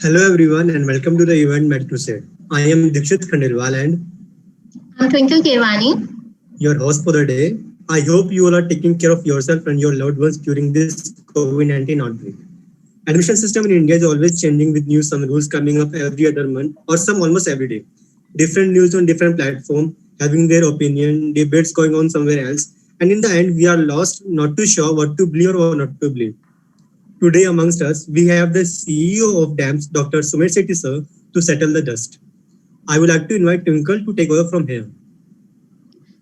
Hello everyone and welcome to the event Meant to Say. I am Dikshit Khandelwal and I'm Twinkle Kirwani. your host for the day. I hope you all are taking care of yourself and your loved ones during this COVID-19 outbreak. Admission system in India is always changing with new some rules coming up every other month or some almost every day. Different news on different platform having their opinion, debates going on somewhere else. And in the end, we are lost, not too sure what to believe or not to believe. Today amongst us, we have the CEO of DAMS, Dr. Sumer Sethi sir, to settle the dust. I would like to invite Twinkle to take over from here.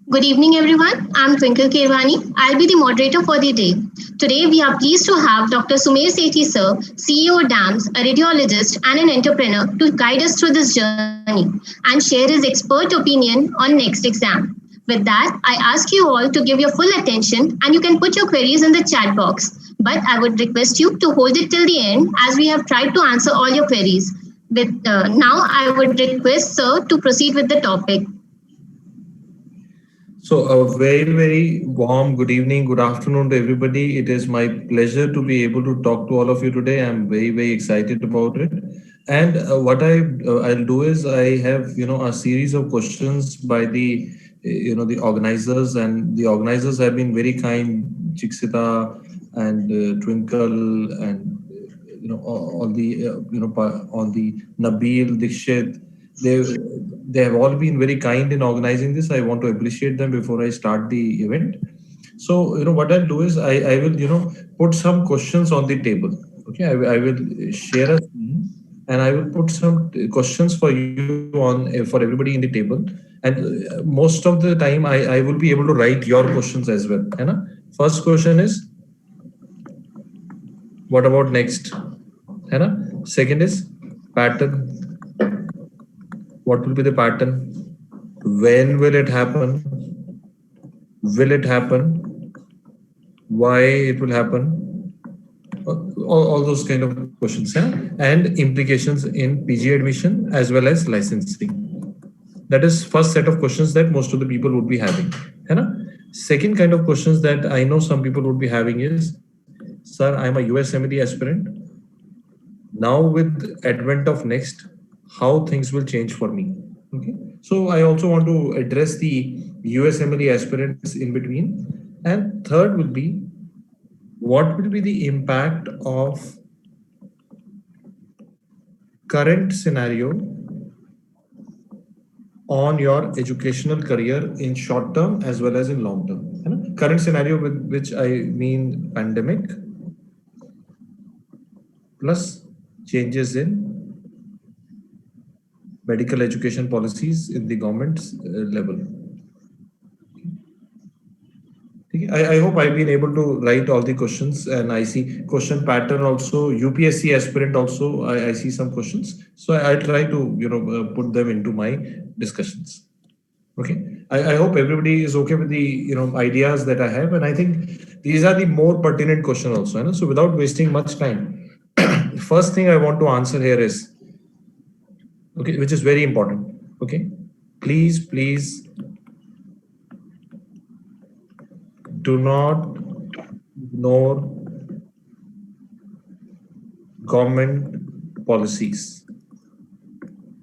Good evening, everyone. I'm Twinkle Kirwani. I'll be the moderator for the day. Today, we are pleased to have Dr. Sumer Sethi sir, CEO DAMS, a radiologist and an entrepreneur, to guide us through this journey and share his expert opinion on next exam. With that, I ask you all to give your full attention and you can put your queries in the chat box. But I would request you to hold it till the end as we have tried to answer all your queries. Now, I would request sir to proceed with the topic. So, a very, very warm good evening, good afternoon to everybody. It is my pleasure to be able to talk to all of you today. I'm very, very excited about it. And I'll do is I have a series of questions by the organizers, and the organizers have been very kind, Chiksita and Twinkle, and all the all the Nabil, Dikshit. They they have all been very kind in organizing this. I want to appreciate them before I start the event. So what I'll do is I will put some questions on the table. Okay, I will share a screen and I will put some questions for you on for everybody in the table. And most of the time I will be able to write your questions as well. है ना? First question is, what about next? है ना? Second is pattern. What will be the pattern? When will it happen? Will it happen? Why it will happen? All those kind of questions, and implications in PG admission as well as licensing. That is first set of questions that most of the people would be having. Second kind of questions that I know some people would be having is, sir, I'm a USMLE aspirant. Now with advent of next, how things will change for me. Okay. So I also want to address the USMLE aspirants in between. And third will be, what will be the impact of current scenario on your educational career in short term as well as in long term. Current scenario with which I mean pandemic plus changes in medical education policies in the government's level. I hope I've been able to write all the questions, and I see question pattern also. UPSC aspirant also, I see some questions. So I try to put them into my discussions. Okay, I hope everybody is okay with the ideas that I have, and I think these are the more pertinent questions also. So without wasting much time, first thing I want to answer here is, okay, which is very important. Okay, please do not ignore government policies.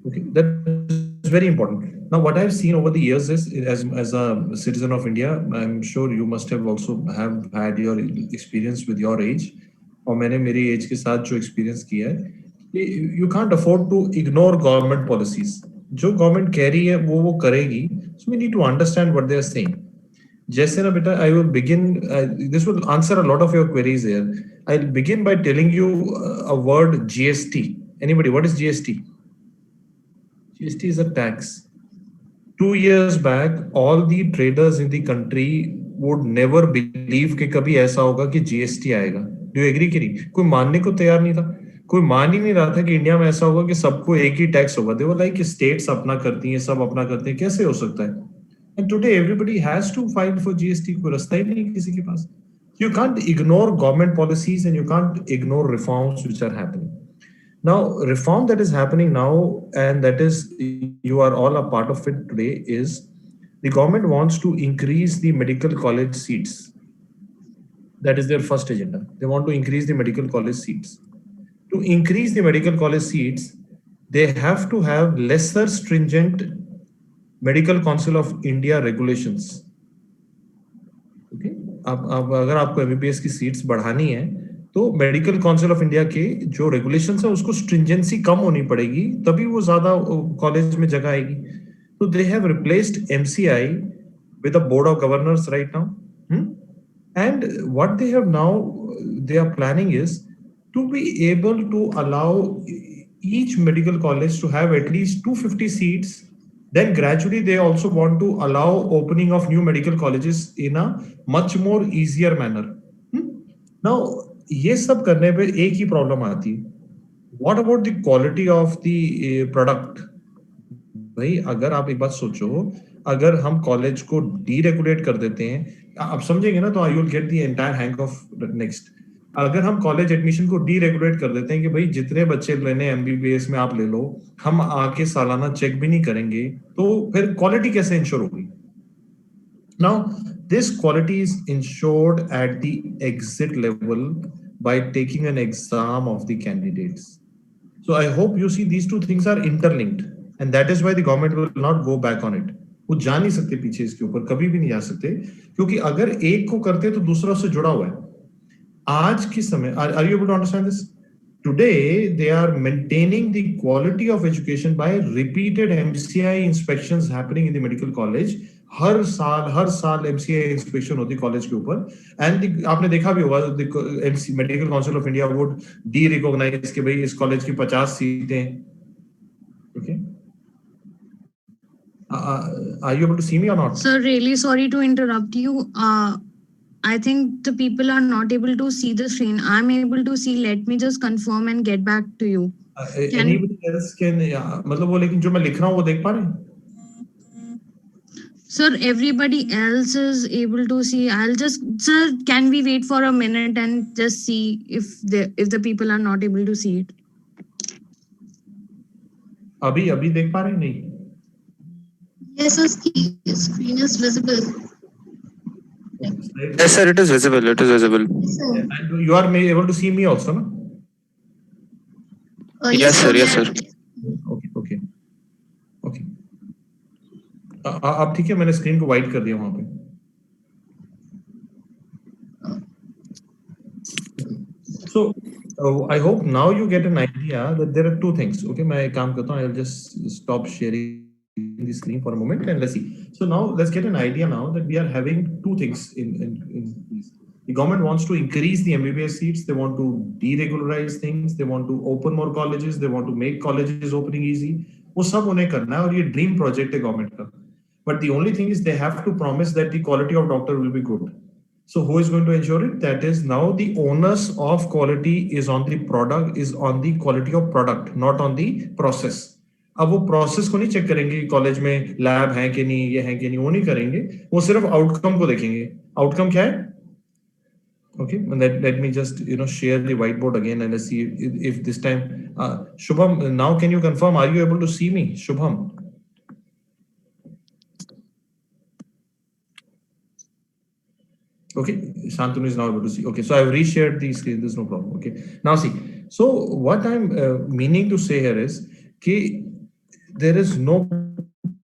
Okay, that is very important. Now, what I've seen over the years is, as a citizen of India, I'm sure you must have also have had your experience with your age, और मैंने मेरी age के साथ जो experience किया है, you can't afford to ignore government policies. जो government कह रही है वो करेगी. So we need to understand what they are saying. Jesse na beta, I will begin. This will answer a lot of your queries here. I'll begin by telling you a word, GST. Anybody, what is GST? GST is a tax. 2 years back, all the traders in the country would never believe कि कभी ऐसा होगा कि GST आएगा. Do you agree कि नहीं? कोई मानने को तैयार नहीं था. कोई मान ही नहीं रहा था कि इंडिया में ऐसा होगा कि सबको एक ही टैक्स होगा. They were like states अपना करती हैं, सब अपना करते हैं. कैसे हो सकता है? And today everybody has to file for GST. कोई रास्ता ही नहीं किसी के पास. You can't ignore government policies and you can't ignore reforms which are happening. Now, reform that is happening now, and that is you are all a part of it today, is the government wants to increase the medical college seats. That is their first agenda. They want to increase the medical college seats. to increase the medical college seats, they have to have lesser stringent Medical Council of India regulations. Okay? अब अगर आपको MBBS की seats बढ़ानी है तो medical Council of India के जो regulations है उसको स्ट्रिंजेंसी कम होनी पड़ेगी, तभी वो ज्यादा कॉलेज में जगह आएगी. तो they have replaced MCI with a board of governors right now. And what they have now, they are planning is to be able to allow each medical college to have at least 250 seats. Then gradually they also want to allow opening of new medical colleges in a much more easier manner. Now, ये सब करने पे एक ही problem आती है. What about the quality of the product? भाई अगर आप एक बात सोचो, अगर हम कॉलेज को डीरेगुलेट कर देते हैं, आप समझेंगे ना, तो you will get the entire hang of next. अगर हम कॉलेज एडमिशन को डीरेगुलेट कर देते हैं कि भाई जितने बच्चे लेने MBBS में आप ले लो, हम आके सालाना चेक भी नहीं करेंगे, तो फिर क्वालिटी कैसे इंश्योर होगी? Now, this quality is ensured at the exit level by taking an exam of the candidates. So I hope you see these two things are interlinked, and that is why the government will not go back on it. वो जा नहीं सकते पीछे इसके ऊपर, कभी भी नहीं जा सकते, क्योंकि अगर एक को करते तो दूसरा उससे जुड़ा हुआ है. आज के समय, are you able to understand this? Today they are maintaining the quality of education by repeated MCI inspections happening in the medical college. हर साल MCI इंस्पेक्शन होती कॉलेज के ऊपर. एंड आपने देखा भी होगा, Medical Council of India would derecognise कि भाई इस कॉलेज की 50 सीटें. Okay, are you able to see me or not? Sir, really sorry to interrupt you. I think the people are not able to see the screen. I'm able to see. Let me just confirm and get back to you. Anybody else can, मतलब वो, लेकिन जो मैं लिख रहा हूँ वो देख पा रहे हैं? Sir, everybody else is able to see. Sir, can we wait for a minute and just see if the people are not able to see it? अभी देख पा रहे हैं? नहीं. Yes, sir, screen is visible. Yes, sir, it is visible. It is visible. Yes, sir. And you are able to see me also, no? Yes, sir. Yes, sir. Okay. अब ठीक है, मैंने स्क्रीन को वाइड कर दिया वहां पे. So I hope now you get an idea that there are two things. Okay, मैं एक काम करता हूँ. I'll just stop sharing the screen for a moment and let's see. So now let's get an idea now that we are having two things in these. The government wants to increase the MBBS seats. They want to deregularize things. They want to open more colleges. They want to make colleges opening easy. वो सब उन्हें करना है और ये dream project है government का. But the only thing is they have to promise that the quality of doctor will be good. So who is going to ensure it? That is now the onus of quality is on the product, is on the quality of product, not on the process. अब वो process को नहीं check करेंगे college में lab है कि नहीं, ये है कि नहीं, वो नहीं करेंगे. वो सिर्फ आउटकम को देखेंगे. आउटकम क्या है? Okay, let me just share the whiteboard again and let's see if this time Shubham, now can you confirm, are you able to see me, Shubham? Okay, Shantanu is now able to see. Okay, so I've reshared the screen, there's no problem. Okay, now see, so what I'm meaning to say here is there is no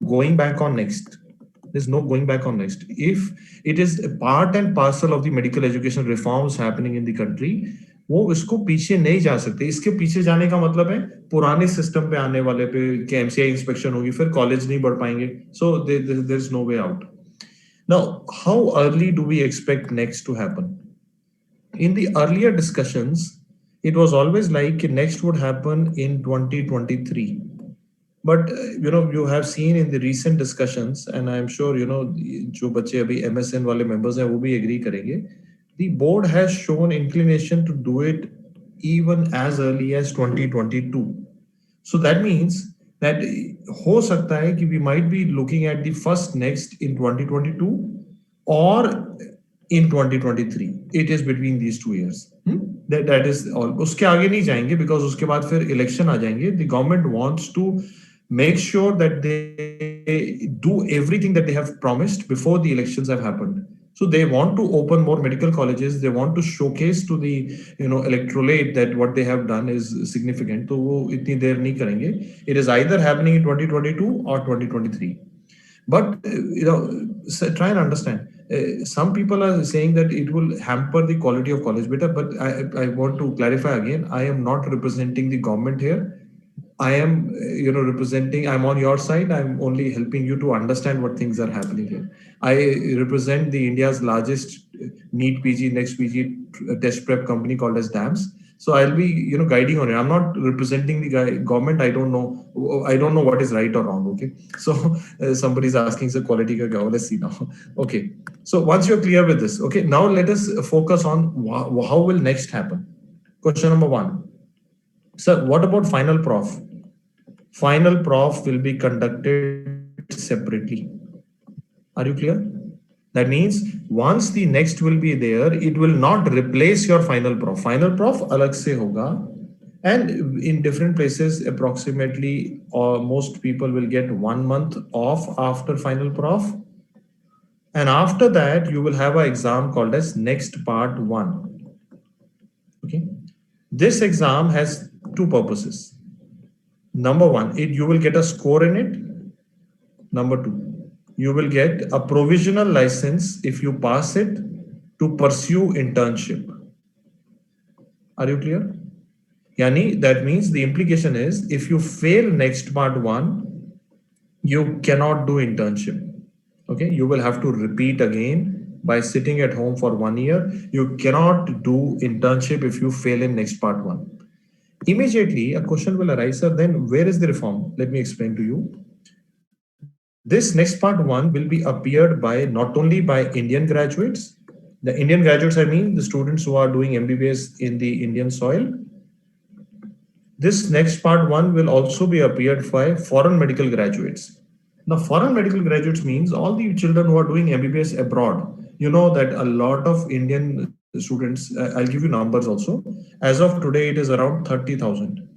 going back on next. There's no going back on next. If it is a part and parcel of the medical education reforms happening in the country, वो इसको पीछे नहीं जा सकते. इसके पीछे जाने का मतलब है पुराने सिस्टम पे आने वाले पे कि MCI इंस्पेक्शन होगी, फिर कॉलेज नहीं बढ़ पाएंगे. So there is no way out. Now, how early do we expect next to happen? In the earlier discussions, it was always like next would happen in 2023. But you have seen in the recent discussions, and I'm sure जो बच्चे अभी MSN वाले members हैं वो भी agree करेंगे. The board has shown inclination to do it even as early as 2022. So that means that हो सकता है कि we might be looking at the first next in 2022 or in 2023. It is between these 2 years. That is all. उसके आगे नहीं जाएंगे because उसके बाद फिर election आ जाएंगे. The government wants to make sure that they do everything that they have promised before the elections have happened. So they want to open more medical colleges. They want to showcase to the electorate that what they have done is significant. तो वो इतनी देर नहीं करेंगे. It is either happening in 2022 or 2023. But try and understand. Some people are saying that it will hamper the quality of college better. But I want to clarify again. I am not representing the government here. I am, representing, I'm on your side. I'm only helping you to understand what things are happening here. I represent the India's largest NEET PG, next PG test prep company called as DAMS. So I'll be, guiding on it. I'm not representing the government. I don't know what is right or wrong. Okay. So somebody's asking the quality ka kya. Let's see now. Okay. So once you're clear with this, okay, now let us focus on how will next happen. Question number 1. Sir, what about final prof? Final prof will be conducted separately. Are you clear? That means once the next will be there, it will not replace your final prof. Final prof alag se hoga. And in different places, approximately most people will get 1 month off after final prof. And after that, you will have an exam called as next part 1. Okay. This exam has 2 purposes. Number 1, you will get a score in it. Number 2, you will get a provisional license if you pass it to pursue internship. Are you clear? Yani, that means the implication is if you fail next part 1, you cannot do internship. Okay, you will have to repeat again by sitting at home for 1 year. You cannot do internship if you fail in next part 1. Immediately, a question will arise, sir, then where is the reform? Let me explain to you. This next part 1 will be appeared by not only by Indian graduates. The Indian graduates, I mean the students who are doing MBBS in the Indian soil. This next part 1 will also be appeared by foreign medical graduates. Now, foreign medical graduates means all the children who are doing MBBS abroad. You know that a lot of Indian students, I'll give you numbers also. As of today, it is around 30,000.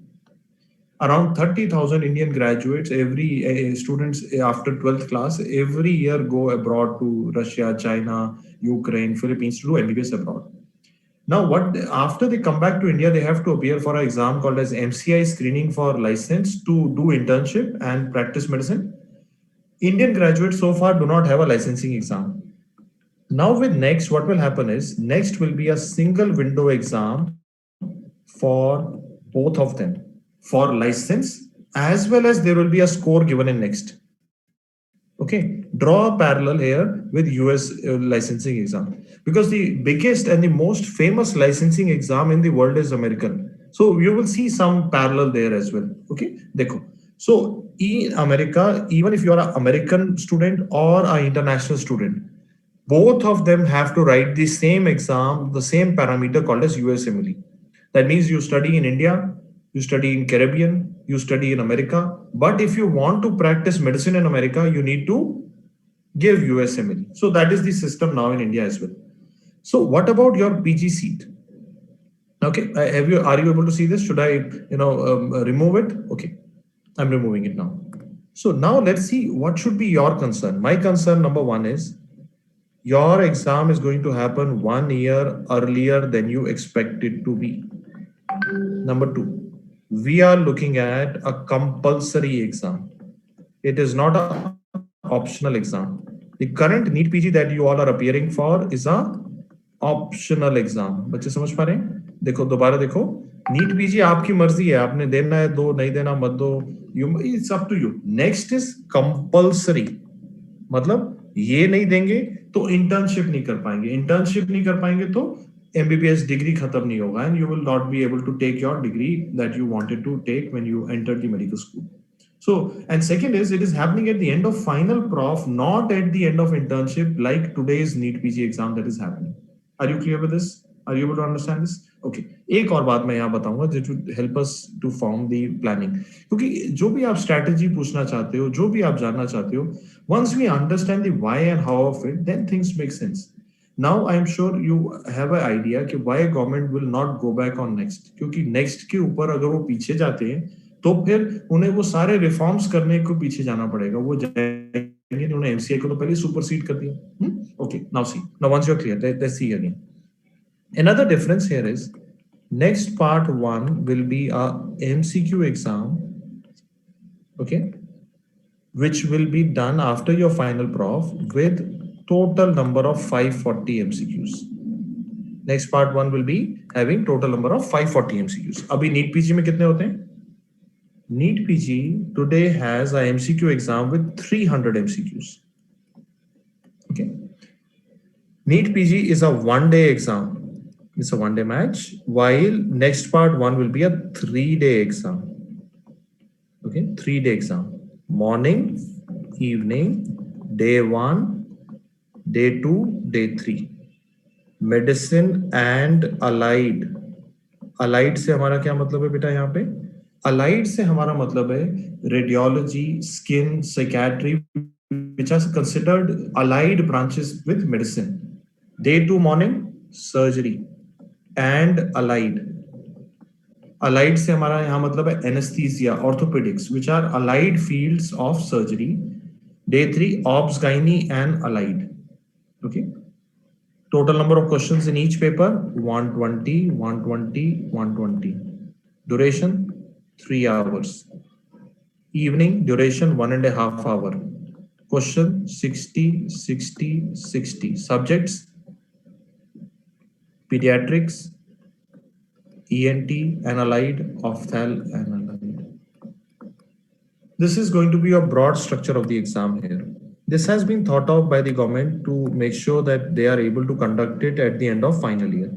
Around 30,000 Indian graduates, every students after 12th class, every year go abroad to Russia, China, Ukraine, Philippines to do MBBS abroad. Now, after they come back to India, they have to appear for an exam called as MCI screening for license to do internship and practice medicine. Indian graduates so far do not have a licensing exam. Now with next, what will happen is next will be a single window exam for both of them for license, as well as there will be a score given in next. Okay, draw a parallel here with US licensing exam, because the biggest and the most famous licensing exam in the world is American. So you will see some parallel there as well. Okay, dekho. So in America, even if you are an American student or an international student, both of them have to write the same exam, the same parameter called as USMLE. That means you study in India, you study in Caribbean, you study in America. But if you want to practice medicine in America, you need to give USMLE. So that is the system now in India as well. So what about your PG seat? Okay, are you able to see this? Should I, remove it? Okay, I'm removing it now. So now let's see what should be your concern. My concern number 1 is your exam is going to happen 1 year earlier than you expect it to be. Number 2, we are looking at a compulsory exam. It is not an optional exam. The current NEET PG that you all are appearing for is a optional exam. बच्चे समझ पा रहे हैं? देखो दोबारा देखो, NEET PG आपकी मर्जी है, आपने देना है दो, नहीं देना मत दो. It's up to you. Next is compulsory. मतलब ये नहीं देंगे तो इंटर्नशिप नहीं कर पाएंगे. इंटर्नशिप नहीं कर पाएंगे तो MBBS degree khatam nahi hoga, and you will not be able to take your degree that you wanted to take when you entered the medical school. So, and second is it is happening at the end of final prof, not at the end of internship like today's NEET PG exam that is happening. Are you clear with this? Are you able to understand this? Okay. एक और बात मैं यहाँ बताऊंगा that will help us to form the planning. क्योंकि जो भी आप strategy पूछना चाहते हो, जो भी आप जानना चाहते हो, once we understand the why and how of it, then things make sense. Now I am sure you have an idea कि why government will not go back on next. क्योंकि next के ऊपर अगर वो पीछे जाते हैं तो फिर उन्हें वो सारे reforms करने को पीछे जाना पड़ेगा. वो उन्होंने MCI को तो पहले सुपरसीड कर दिया. Okay, now see. Now once you're clear, let's see again. Another difference here is next part 1 will be a MCQ exam, okay, which will be done after your final prof with total number of 540 MCQs. Next part 1 will be having total number of 540 MCQs. अभी NEET PG में कितने होते हैं? NEET PG today has a MCQ exam with 300 MCQs. Okay. NEET PG is a one-day exam. It's a one-day match, while next part 1 will be a 3-day exam. Okay, 3-day exam. Morning, evening, day 1, day 2, day 3. Medicine and allied. Allied से हमारा क्या मतलब है बेटा यहाँ पे? Allied से हमारा मतलब है radiology, skin, psychiatry, which are considered allied branches with medicine. Day 2 morning, surgery and allied. Allied से हमारा यहाँ मतलब है anesthesia, orthopedics, which are allied fields of surgery. Day 3, obs, gynae and allied. Okay. Total number of questions in each paper, 120, 120, 120. Duration, 3 hours. Evening, duration, 1.5 hour. Question, 60, 60, 60. Subjects, pediatrics, ENT, and allied, ophthal, and allied. This is going to be a broad structure of the exam here. This has been thought of by the government to make sure that they are able to conduct it at the end of final year.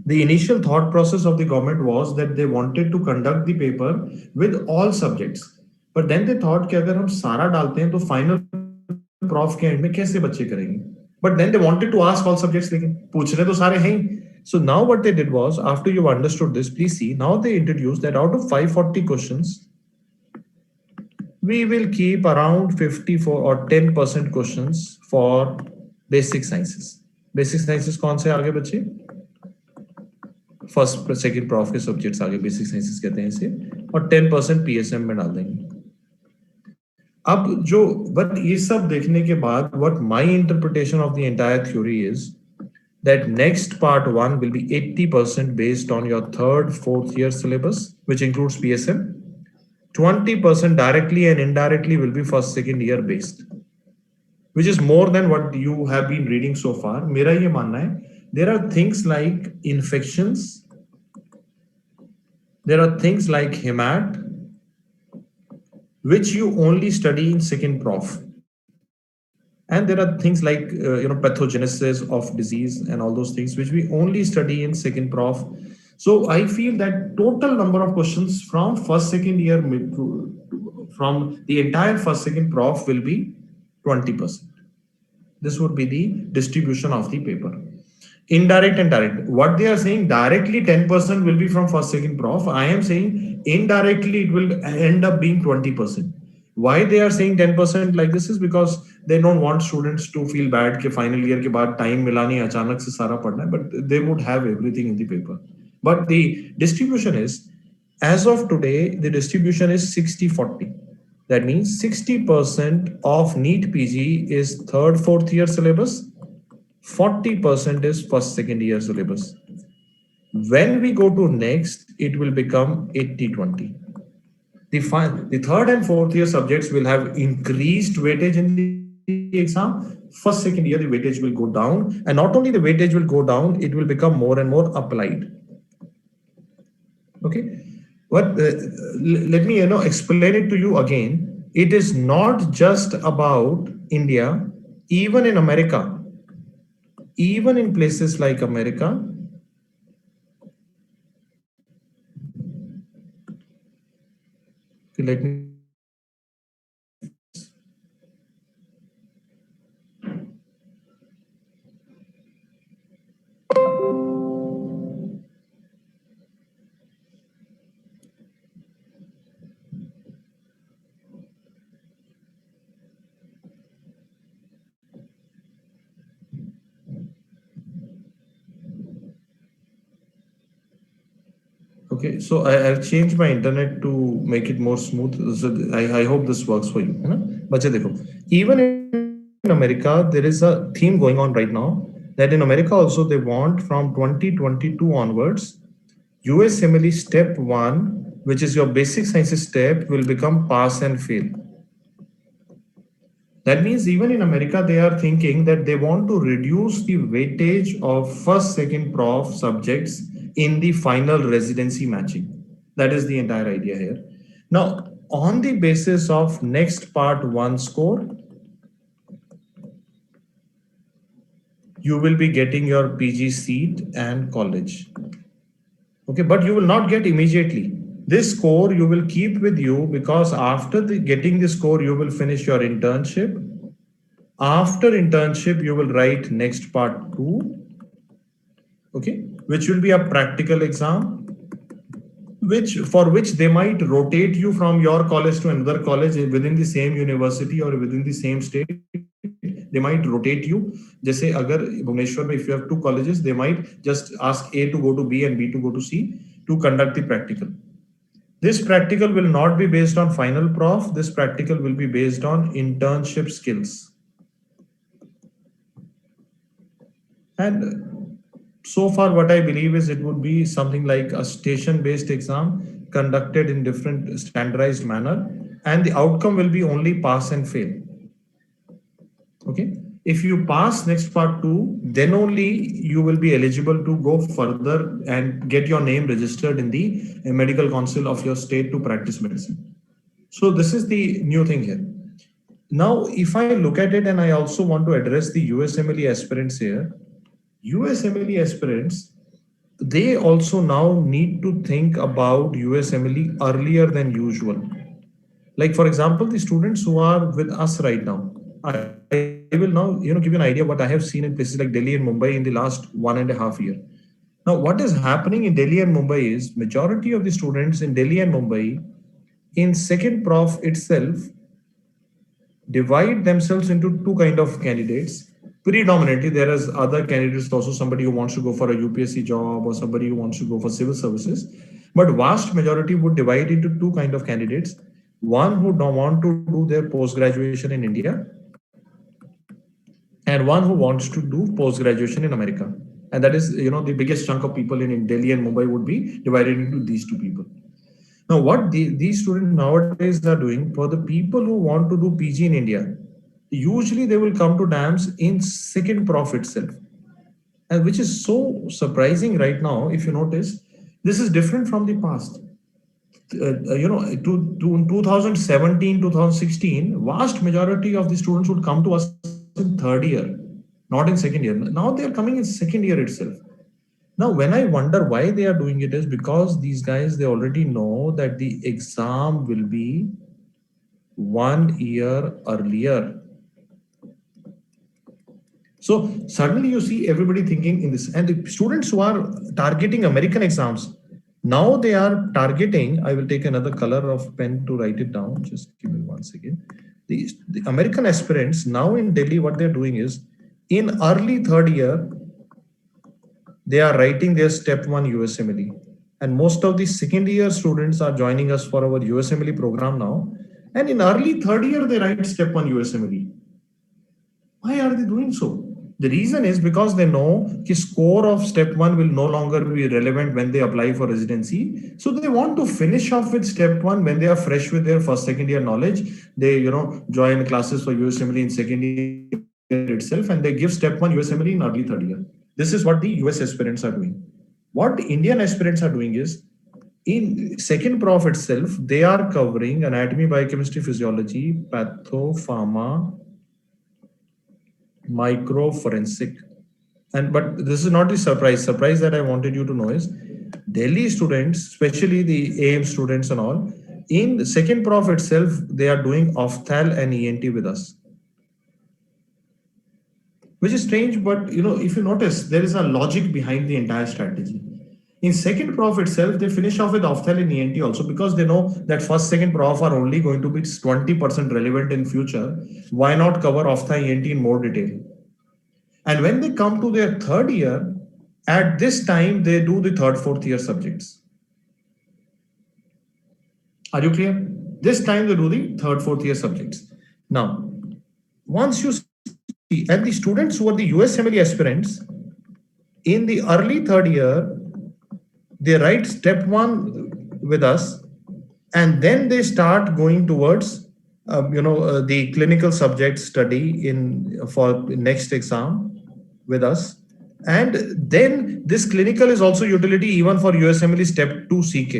The initial thought process of the government was that they wanted to conduct the paper with all subjects. But then they thought कि अगर हम सारा डालते हैं तो final prof के end में कैसे बच्चे करेंगे? But then they wanted to ask all subjects, लेकिन पूछने तो सारे हैं ही. So now what they did was, after you've understood this, please see, now they introduced that out of 540 questions, we will keep around 54 or 10% questions for basic sciences. Basic sciences कौन से आगे बच्चे? First, second prof के subjects आगे basic sciences कहते हैं इसे, और 10% PSM में डाल देंगे. अब जो but ये सब देखने के बाद what my interpretation of the entire theory is that next part 1 will be 80% based on your 3rd, 4th year syllabus, which includes PSM. 20% directly and indirectly will be first, second year based, which is more than what you have been reading so far. मेरा ये मानना है, there are things like infections, there are things like hemat, which you only study in second prof. And there are things like pathogenesis of disease and all those things, which we only study in second prof. So I feel that total number of questions from first, second year, from the entire first, second prof will be 20%. This would be the distribution of the paper. Indirect and direct. What they are saying, directly 10% will be from first, second prof. I am saying indirectly it will end up being 20%. Why they are saying 10% like this is because they don't want students to feel bad कि final year के बाद time मिला नहीं अचानक से सारा पढ़ना है, but they would have everything in the paper. But the distribution is, as of today, the distribution is 60-40. That means 60% of NEET PG is 3rd, 4th year syllabus, 40% is first, second year syllabus. When we go to next, it will become 80-20. The 3rd and 4th year subjects will have increased weightage in the exam. First, second year, the weightage will go down. And not only the weightage will go down, it will become more and more applied. Okay. But let me explain it to you again. It is not just about India. Even in America, even in places like America, let me okay, so I've changed my internet to make it more smooth. So I hope this works for you. बच्चे देखो, even America, there is a theme going on right now that in America also they want from 2022 onwards, USMLE step 1, which is your basic sciences step, will become pass and fail. That means even in America, they are thinking that they want to reduce the weightage of first, second prof subjects in the final residency matching. That is the entire idea here. Now, on the basis of next part 1 score, you will be getting your PG seat and college. Okay, but you will not get immediately. This score you will keep with you because after getting the score, you will finish your internship. After internship, you will write next part 2, okay, which will be a practical exam, for which they might rotate you from your college to another college within the same university or within the same state. They might rotate you. Just say, agar Bhubaneswar, if you have 2 colleges, they might just ask A to go to B and B to go to C to conduct the practical. This practical will not be based on final prof. This practical will be based on internship skills. And so far, what I believe is it would be something like a station-based exam conducted in different standardized manner, and the outcome will be only pass and fail. Okay. If you pass next part 2, then only you will be eligible to go further and get your name registered in the medical council of your state to practice medicine. So this is the new thing here. Now, if I look at it, and I also want to address the USMLE aspirants here, USMLE aspirants, they also now need to think about USMLE earlier than usual. Like, for example, the students who are with us right now, I will now give you an idea what I have seen in places like Delhi and Mumbai in the last 1.5 years. Now, what is happening in Delhi and Mumbai is majority of the students in Delhi and Mumbai in second prof itself divide themselves into 2 kind of candidates. Predominantly, there is other candidates also, somebody who wants to go for a UPSC job or somebody who wants to go for civil services. But vast majority would divide into 2 kind of candidates. One who don't want to do their post-graduation in India, and one who wants to do post-graduation in America. And that is, the biggest chunk of people in Delhi and Mumbai would be divided into these 2 people. Now, what these students nowadays are doing, for the people who want to do PG in India, usually they will come to DAMS in second prof itself. And which is so surprising right now, if you notice, this is different from the past. In 2017, 2016, vast majority of the students would come to us in third year, not in second year. Now they are coming in second year itself. Now, when I wonder why they are doing it is because these guys, they already know that the exam will be 1 year earlier. So suddenly you see everybody thinking in this, and the students who are targeting American exams, now they are targeting, I will take another color of pen to write it down. Just give me 1 second. The American aspirants now in Delhi, what they're doing is in early third year, they are writing their step 1 USMLE. And most of the second year students are joining us for our USMLE program now. And in early third year, they write step 1 USMLE. Why are they doing so? The reason is because they know the score of step 1 will no longer be relevant when they apply for residency. So they want to finish off with step 1 when they are fresh with their first, second year knowledge. They, join classes for USMLE in second year itself, and they give step 1 USMLE in early third year. This is what the US aspirants are doing. What Indian aspirants are doing is, in second prof itself, they are covering anatomy, biochemistry, physiology, patho, pharma, microforensic. But this is not the surprise. Surprise that I wanted you to know is Delhi students, especially the AM students and all, in the second prof itself, they are doing ophthal and ENT with us. Which is strange, but if you notice, there is a logic behind the entire strategy. In second prof itself, they finish off with ophthal and ENT also because they know that first, second prof are only going to be 20% relevant in future. Why not cover ophthal ENT in more detail? And when they come to their third year, at this time, they do the third, fourth year subjects. Are you clear? This time they do the third, fourth year subjects. Now, once you and the students who are the USMLE aspirants, in the early third year, they write step 1 with us, and then they start going towards the clinical subject study in for next exam with us. And then this clinical is also utility even for USMLE step 2 CK.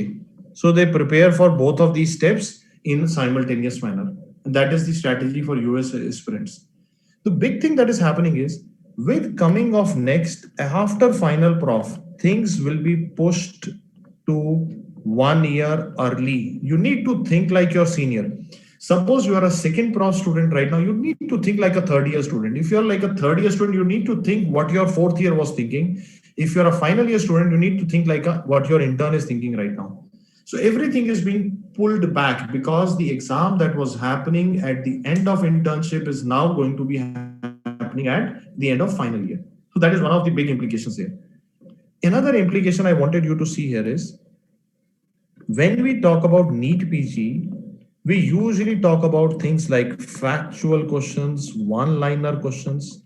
So they prepare for both of these steps in simultaneous manner. And that is the strategy for US aspirants. The big thing that is happening is, with coming of next after final prof, things will be pushed to 1 year early. You need to think like your senior. Suppose you are a second prof student right now, you need to think like a third year student. If you're like a third year student, you need to think what your fourth year was thinking. If you're a final year student, you need to think like what your intern is thinking right now. So everything is being pulled back because the exam that was happening at the end of internship is now going to be happening at the end of final year. So that is one of the big implications here. Another implication I wanted you to see here is, when we talk about NEET PG, we usually talk about things like factual questions, one-liner questions.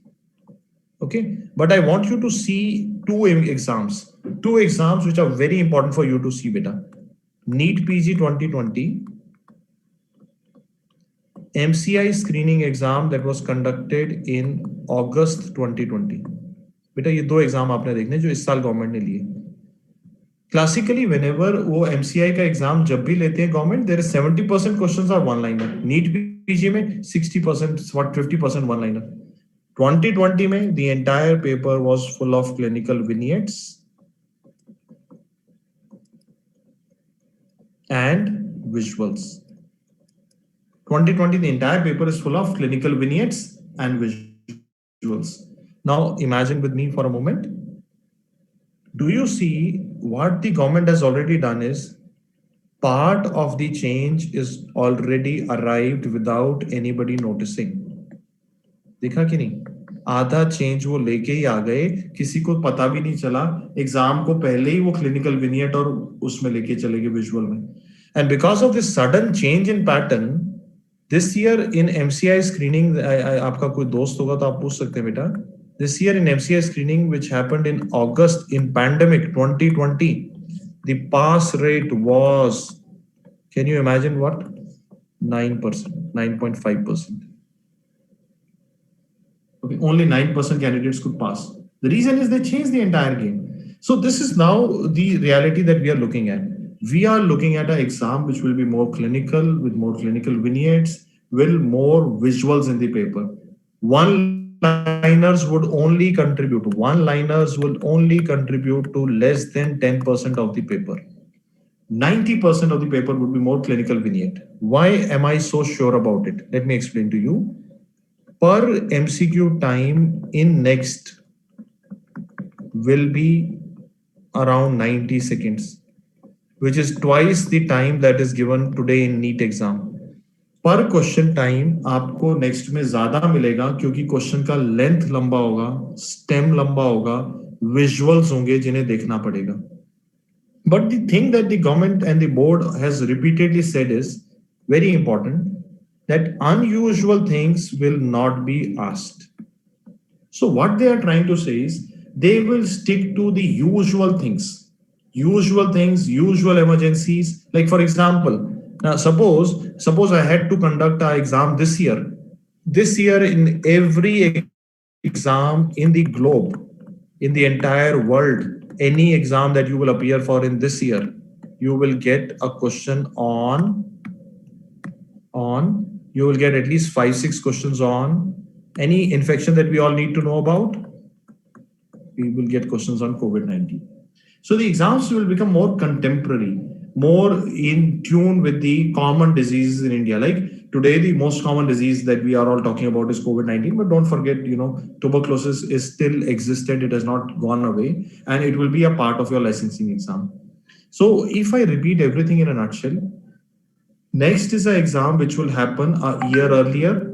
Okay, but I want you to see two exams which are very important for you to see, beta. NEET PG 2020, MCI screening exam that was conducted in August 2020. बेटा ये दो exam आपने देखने जो इस साल government ने लिए. क्लासिकली व्हेनेवर वो MCI का एग्जाम जब भी लेते हैं government, there is 70% questions are one liner. NEET PG में 60% 50% वन लाइनर. 2020 में the entire paper was full of clinical vignettes and visuals. 2020 the entire paper is full of clinical vignettes and visuals. Now imagine with me for a moment. Do you see what the government has already done is, part of the change is already arrived without anybody noticing. देखा कि नहीं? आधा change वो लेके ही आ गए, किसी को पता भी नहीं चला. एग्जाम को पहले ही वो क्लिनिकल विनियट और उसमें लेके चले गए विजुअल में. And because of this sudden change in pattern, this year in MCI screening, आपका कोई दोस्त होगा तो आप पूछ सकते हैं बेटा. This year in MCI screening, which happened in August in pandemic 2020, the pass rate was, can you imagine what? 9%, 9.5%. Okay, only 9% candidates could pass. The reason is they changed the entire game. So this is now the reality that we are looking at. We are looking at an exam which will be more clinical, with more clinical vignettes, with more visuals in the paper. One-liners will only contribute to less than 10% of the paper. 90% of the paper would be more clinical vignette. Why am I so sure about it? Let me explain to you. Per MCQ time in next will be around 90 seconds, which is twice the time that is given today in NEET exam. पर question time आपको next में ज्यादा मिलेगा क्योंकि question का length लंबा होगा, stem लंबा होगा, विजुअल्स होंगे जिन्हें देखना पड़ेगा. But the thing that the government and the board has repeatedly said is very important, that unusual things will not be asked. So what they are trying to say is they will stick to the usual things, usual emergencies. Like for example, now suppose I had to conduct an exam this year in every exam in the globe, in the entire world, any exam that you will appear for in this year, you will get a question on you will get at least 5-6 questions on any infection that we all need to know about. We will get questions on COVID-19. So the exams will become more contemporary, more in tune with the common diseases in India. Like today, the most common disease that we are all talking about is COVID-19, but don't forget, tuberculosis is still existed. It has not gone away, and it will be a part of your licensing exam. So if I repeat everything in a nutshell, next is an exam which will happen a year earlier.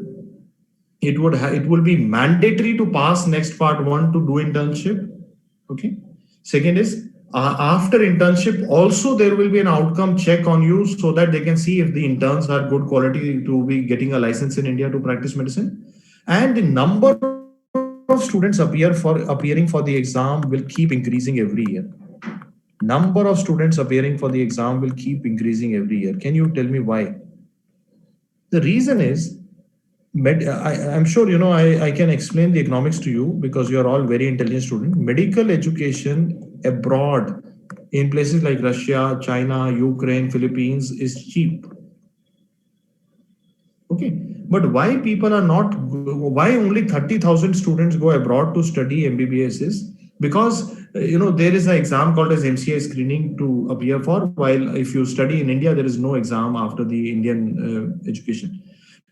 It will be mandatory to pass next part 1 to do internship. Okay. Second is after internship also there will be an outcome check on you so that they can see if the interns are good quality to be getting a license in India to practice medicine. And the number of students appearing for the exam will keep increasing every year. Number of students appearing for the exam will keep increasing every year. Can you tell me why? The reason is, I'm sure you know I can explain the economics to you because you are all very intelligent students. Medical education abroad in places like Russia, China, Ukraine, Philippines is cheap. Okay, but why people are not, why only 30,000 students go abroad to study MBBS is because you know there is an exam called as MCI screening to appear for, while if you study in India there is no exam after the Indian education.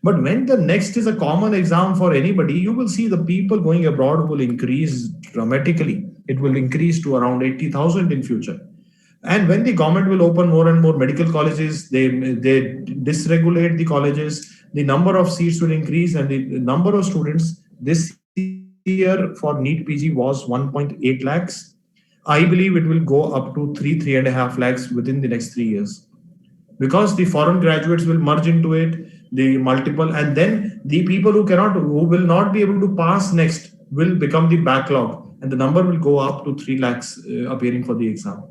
But when the next is a common exam for anybody, you will see the people going abroad will increase dramatically. It will increase to around 80,000 in future. And when the government will open more and more medical colleges, they dysregulate the colleges, the number of seats will increase, and the number of students this year for NEET PG was 1.8 lakhs. I believe it will go up to 3.5 lakhs within the next 3 years. Because the foreign graduates will merge into it, the multiple, and then the people who will not be able to pass next will become the backlog, and the number will go up to 3 lakhs appearing for the exam.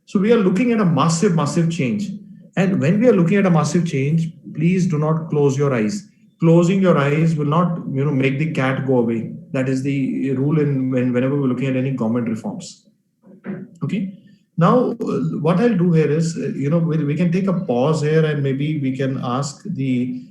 So we are looking at a massive change. And when we are looking at a massive change, please do not close your eyes. Closing your eyes will not, make the cat go away. That is the rule whenever we're looking at any government reforms. Okay. Now, what I'll do here is, we can take a pause here and maybe we can ask the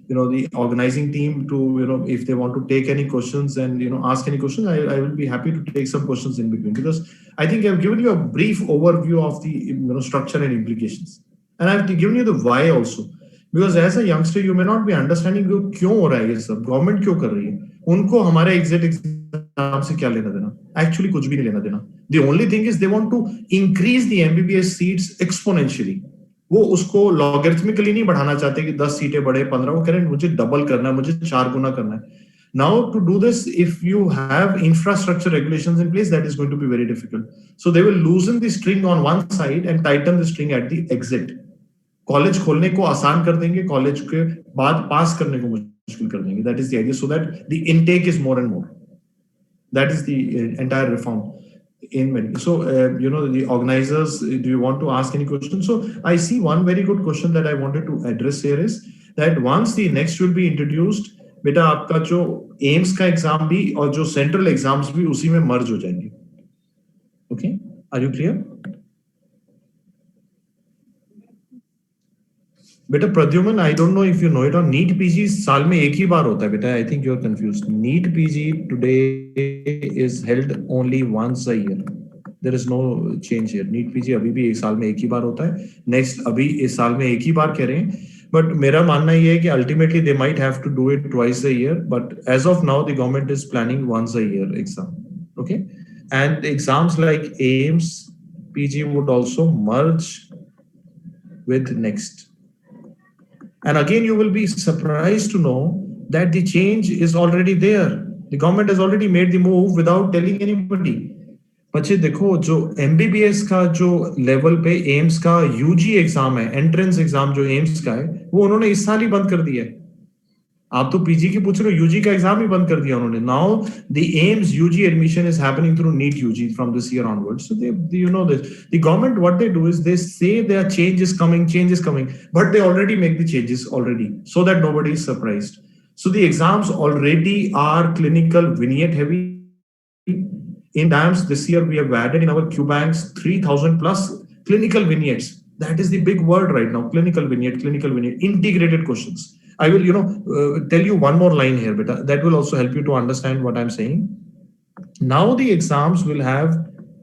organizing team to, if they want to take any questions and, ask any questions. I will be happy to take some questions in between, because I think I've given you a brief overview of the, structure and implications. And I've given you the why also. Because as a youngster, you may not be understanding क्यों हो रहा है ये सब, government क्यों कर रही है, उनको हमारे एग्जिट एग्जाम से क्या लेना देना, एक्चुअली कुछ भी नहीं लेना देना. The only thing is they want to increase the MBBS seats exponentially. वो उसको लॉगरिथमिकली नहीं बढ़ाना चाहते कि 10 सीटें बढ़े 15, वो कह रहे हैं मुझे डबल करना है, मुझे 4 गुना करना है. Now to do this, if you have infrastructure regulations in place, that is going to be very difficult. So they will loosen the string on one side and tighten the string at the exit. College खोलने को आसान कर देंगे, college के बाद पास करने को मुश्किल कर देंगे. That is the idea, so that the intake is more and more. That is the entire reform in medical. So, the organizers, do you want to ask any questions? So I see one very good question that I wanted to address here is that once the next will be introduced, बेटा आपका जो AIIMS का exam भी और जो central exams भी उसी में मर्ज हो जाएंगे. Okay, are you clear? बेटा Pradyuman, I don't know if you know it, or NEET PG साल में एक ही बार होता है बेटा. I think you are confused. NEET PG today is held only once a year. There is no change here. NEET PG अभी भी एक साल में एक ही बार होता है. Next अभी इस साल में एक ही बार कह रहे हैं. But मेरा मानना ये है कि ultimately they might have to do it twice a year. But as of now, the government is planning once a year exam. Okay, and exams like AIMS PG would also merge with next. And again, you will be surprised to know that the change is already there. The government has already made the move without telling anybody. बच्चे देखो, जो MBBS का जो level पे AIIMS का UG exam है, entrance exam जो AIIMS का है, वो उन्होंने इस साल ही बंद कर दिया है. आप तो पीजी की पूछ रहे हो, यूजी का एग्जाम ही बंद कर दिया उन्होंने. Now the AIIMS UG admission is happening through NEET UG from this year onwards. So they you know this, the government what they do is they say there change is coming, but they already make the changes already, so that nobody is surprised. So the exams already are clinical vignette heavy. In DAMS this year we have added in our Q banks 3,000 plus clinical vignettes. That is the big word right now, clinical vignette, integrated questions. I will, tell you one more line here, beta. That will also help you to understand what I'm saying. Now the exams will have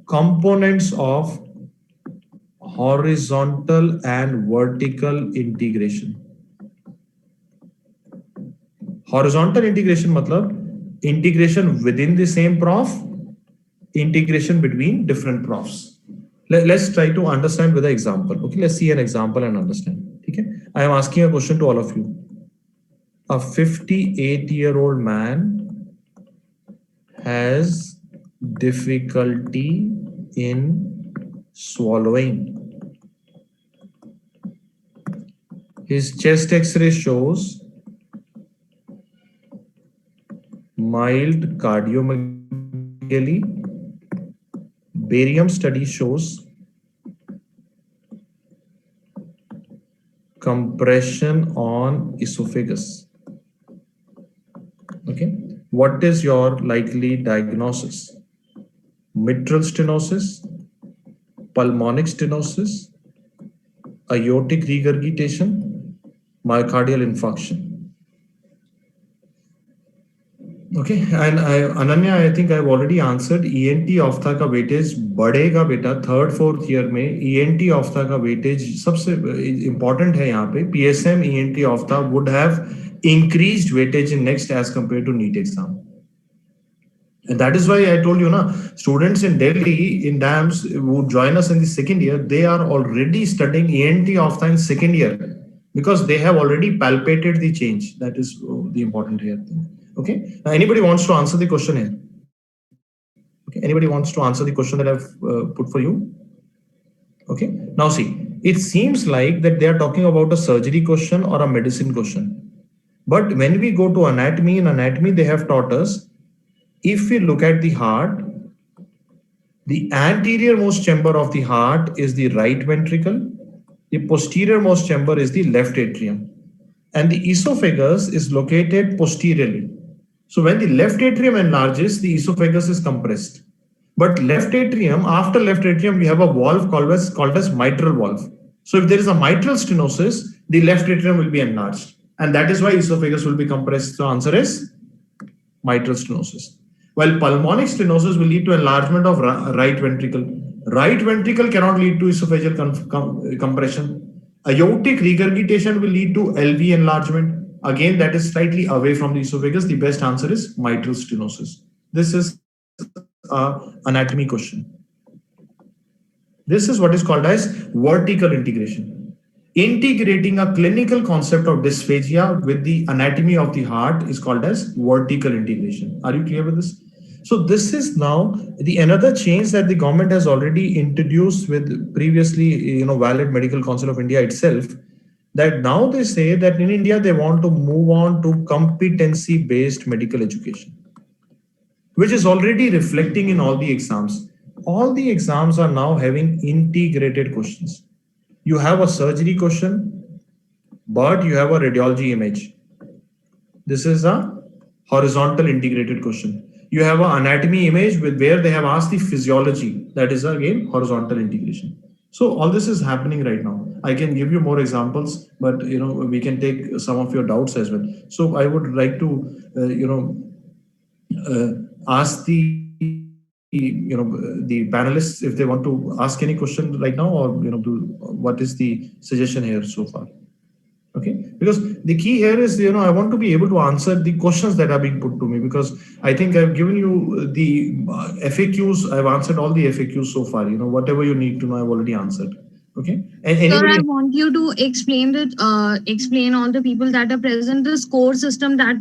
components of horizontal and vertical integration. Horizontal integration matlab integration within the same prof, integration between different profs. Let's try to understand with an example. Okay, let's see an example and understand. Okay, I am asking a question to all of you. A 58-year-old man has difficulty in swallowing. His chest X-ray shows mild cardiomegaly clearly, barium study shows compression on esophagus. Okay, what is your likely diagnosis? Mitral stenosis, pulmonic stenosis, aortic regurgitation, myocardial infarction. Okay, and Ananya, I think I've already answered. ENT ऑफ्था का weightage बढ़ेगा बेटा third fourth year में. ENT ऑफ्था का weightage सबसे important है यहाँ पे. PSM ENT ऑफ्था would have increased weightage in next as compared to NEET exam. And that is why I told you, students in Delhi in DAMS who join us in the second year, they are already studying ENT ऑफ्था in second year because they have already palpated the change. That is the important here thing. Okay. Now, anybody wants to answer the question here? Okay. Anybody wants to answer the question that I've put for you? Okay. Now see, it seems like that they are talking about a surgery question or a medicine question. But when we go to anatomy, in anatomy, they have taught us, if we look at the heart, the anterior most chamber of the heart is the right ventricle. The posterior most chamber is the left atrium. And the esophagus is located posteriorly. So when the left atrium enlarges, the esophagus is compressed. But left atrium, after left atrium, we have a valve called as mitral valve. So if there is a mitral stenosis, the left atrium will be enlarged. And that is why esophagus will be compressed. So answer is mitral stenosis. While pulmonic stenosis will lead to enlargement of right ventricle. Right ventricle cannot lead to esophageal compression. Aortic regurgitation will lead to LV enlargement. Again, that is slightly away from the esophagus. The best answer is mitral stenosis. This is an anatomy question. This is what is called as vertical integration. Integrating a clinical concept of dysphagia with the anatomy of the heart is called as vertical integration. Are you clear with this? So this is now the another change that the government has already introduced with previously, valid Medical Council of India itself, that now they say that in India, they want to move on to competency-based medical education, which is already reflecting in all the exams. All the exams are now having integrated questions. You have a surgery question, but you have a radiology image. This is a horizontal integrated question. You have an anatomy image with where they have asked the physiology. That is again horizontal integration. So all this is happening right now. I can give you more examples, but we can take some of your doubts as well. So I would like to ask the panelists if they want to ask any question right now, or what is the suggestion here so far? Okay, because the key here is I want to be able to answer the questions that are being put to me, because I think I've given you the FAQs. I've answered all the FAQs so far. Whatever you need to know, I've already answered. Okay, and anybody... Sir, I want you to explain all the people that are present the score system that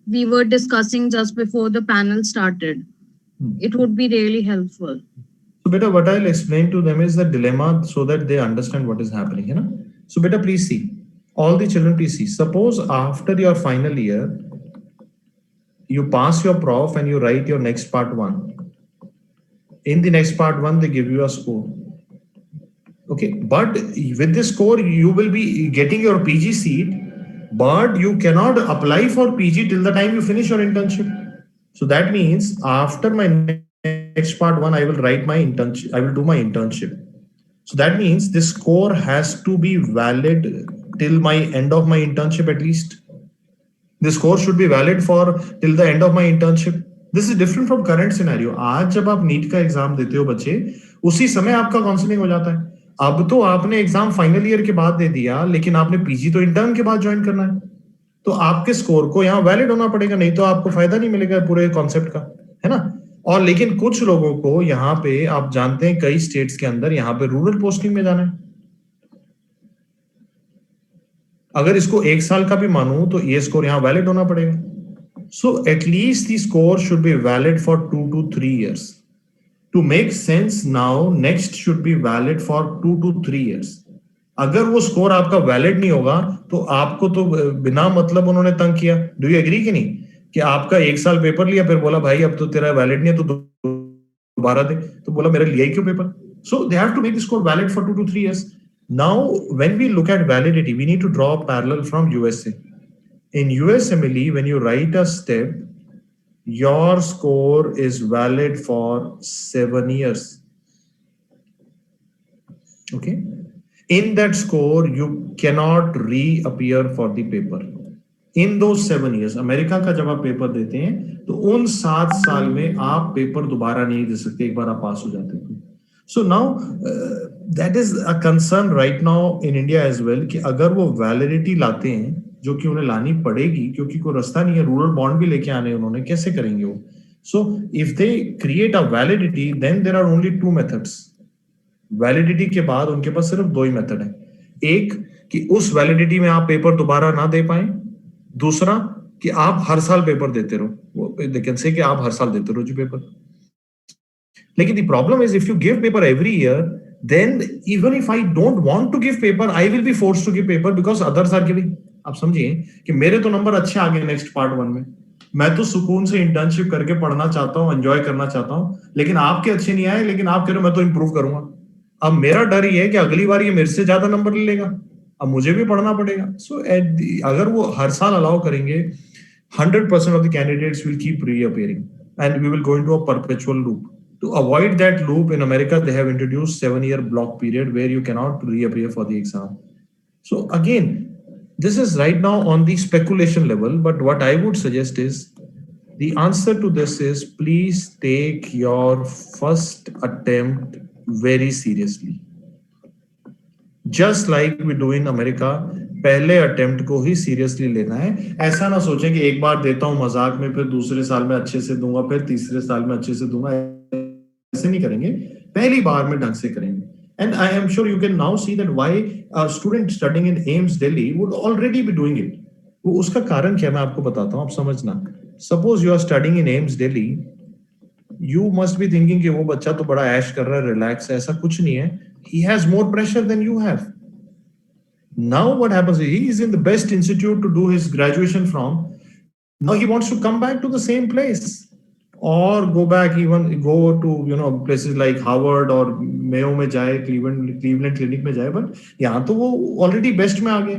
we were discussing just before the panel started. It would be really helpful. So beta, what I'll explain to them is the dilemma so that they understand what is happening. So beta, please see. All the children, please see. Suppose after your final year, you pass your prof and you write your next part 1. In the next part 1, they give you a score. Okay, but with this score, you will be getting your PG seat, but you cannot apply for PG till the time you finish your internship. So that means after my next part 1, I will write my internship. I will do my internship. So that means this score has to be valid till my end of my internship at least. This course should be valid for till the end of my internship. This is different from current scenario. आज जब आप NEET का exam देते हो बच्चे, उसी समय आपका काउंसलिंग हो जाता है. अब तो आपने एग्जाम फाइनल ईयर के बाद दे दिया, लेकिन आपने पीजी तो इंटर्न के बाद ज्वाइन करना है. तो आपके स्कोर को यहाँ वैलिड होना पड़ेगा, नहीं तो आपको फायदा नहीं मिलेगा पूरे कॉन्सेप्ट का, है ना. और लेकिन कुछ लोगों को यहाँ पे आप जानते हैं कई स्टेट्स के अंदर यहाँ पे रूरल पोस्टिंग में जाना है. अगर इसको 1 साल का भी मानूं तो ये स्कोर यहाँ वैलिड होना पड़ेगा. So at least the score should be valid for 2 to 3 years. To make sense now next should be valid for 2 to 3 years. अगर वो स्कोर आपका वैलिड नहीं होगा तो आपको तो बिना मतलब उन्होंने तंग किया. डू यू एग्री कि नहीं, कि आपका 1 साल पेपर लिया फिर बोला भाई अब तो तेरा वैलिड नहीं है तो दोबारा दे, तो बोला मेरा लिया ही क्यों paper. So they have to make this code valid for 2 to 3 years. Now, when we look at validity, we need to draw a parallel from USA. In USMLE, when you write a step, your score is valid for 7 years. Okay. In that score, you cannot reappear for the paper. In those 7 years, America का जब आप paper देते हैं तो उन 7 साल में आप पेपर दोबारा नहीं दे सकते एक बार आप पास हो जाते हैं. So now that is a concern right now in India as well कि अगर वो वैलिडिटी लाते हैं जो कि उन्हें लानी पड़ेगी क्योंकि कोई रास्ता नहीं है, रूरल बॉन्ड भी लेके आने उन्होंने, कैसे करेंगे वो. So if they create a validity, then there are only 2 methods. Validity के बाद उनके पास सिर्फ 2 ही मेथड है. एक कि उस वैलिडिटी में आप पेपर दोबारा ना दे पाए, दूसरा कि आप हर साल पेपर देते रहो. They can say कि आप हर साल देते रहो जी पेपर. लेकिन the problem is if you give paper every year, then even if I don't want to give paper, I will be forced to give paper because others are giving. आप समझिए कि मेरे तो नंबर अच्छे आ गए next part 1 में, मैं तो सुकून से इंटर्नशिप करके पढ़ना चाहता हूँ, एंजॉय करना चाहता हूँ, लेकिन आपके अच्छे नहीं आए, लेकिन आप कह रहे हो मैं तो इंप्रूव करूंगा. अब मेरा डर ये है कि अगली बार ये मेरे से ज्यादा नंबर ले लेगा, अब मुझे भी पढ़ना पड़ेगा. सो अगर वो हर साल अलाउ करेंगे, 100% of the candidates will keep reappearing and we will go into a perpetual loop. To avoid that loop, in America, they have introduced 7-year block period where you cannot reappear for the exam. So again, this is right now on the speculation level, but what I would suggest is the answer to this is please take your first attempt very seriously. Just like we do in America, पहले attempt को ही seriously लेना है. ऐसा ना सोचें कि एक बार देता हूं मजाक में, फिर दूसरे साल में अच्छे से दूंगा, फिर तीसरे साल में अच्छे से दूंगा. ऐसे नहीं करेंगे, पहली बार में ढंग से करेंगे. And I am sure you can now see that why a student studying in AIIMS Delhi would already be doing it. वो उसका कारण क्या मैं आपको बताता हूँ, आप समझना. Suppose you are studying in AIIMS Delhi, you must be thinking कि वो बच्चा तो बड़ा ऐश कर रहा है, रिलैक्स है. ऐसा कुछ नहीं है. He has more pressure than you have. Now what happens is he is in the best institute to do his graduation from. Now he wants to come back to the same place or go back, even go to places like Harvard or Mayo में जाए, Cleveland Clinic में जाए, but यहाँ तो वो already best में आ गए.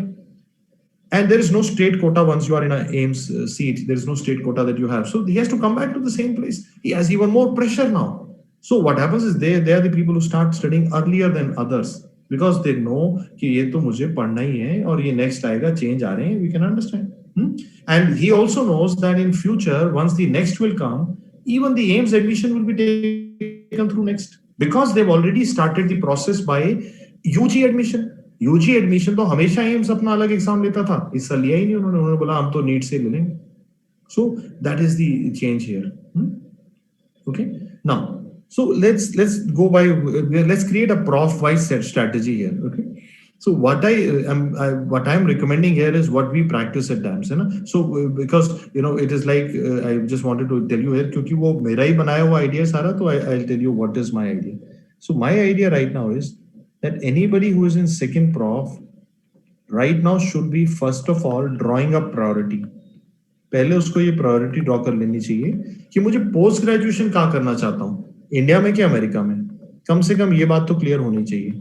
And there is no state quota once you are in an AIIMS seat. There is no state quota that you have. So he has to come back to the same place. He has even more pressure now. So what happens is they are the people who start studying earlier than others because they know कि ये तो मुझे पढ़ना ही है और ये next आएगा, change आ रहे हैं, we can understand. And he also knows that in future, once the next will come, even the AIIMS admission will be taken through next because they've already started the process by UG admission. UG admission तो हमेशा AIIMS अपना अलग exam लेता था, इस साल लिया ही नहीं उन्होंने बोला हम तो नीट से ले लेंगे. So that is the change here. Okay, now so let's go by, let's create a prof-wise strategy here. Okay, so what I'm recommending here is what we practice at DAMS, है ना. So because it is like I just wanted to tell you here क्योंकि वो मेरा ही बनाया हुआ idea सारा, तो I'll tell you what is my idea. So my idea right now is that anybody who is in second prof right now should be first of all drawing a priority. पहले उसको ये priority draw कर लेनी चाहिए कि मुझे post graduation कहाँ करना चाहता हूँ, इंडिया में कि अमेरिका में. कम से कम ये बात तो क्लियर होनी चाहिए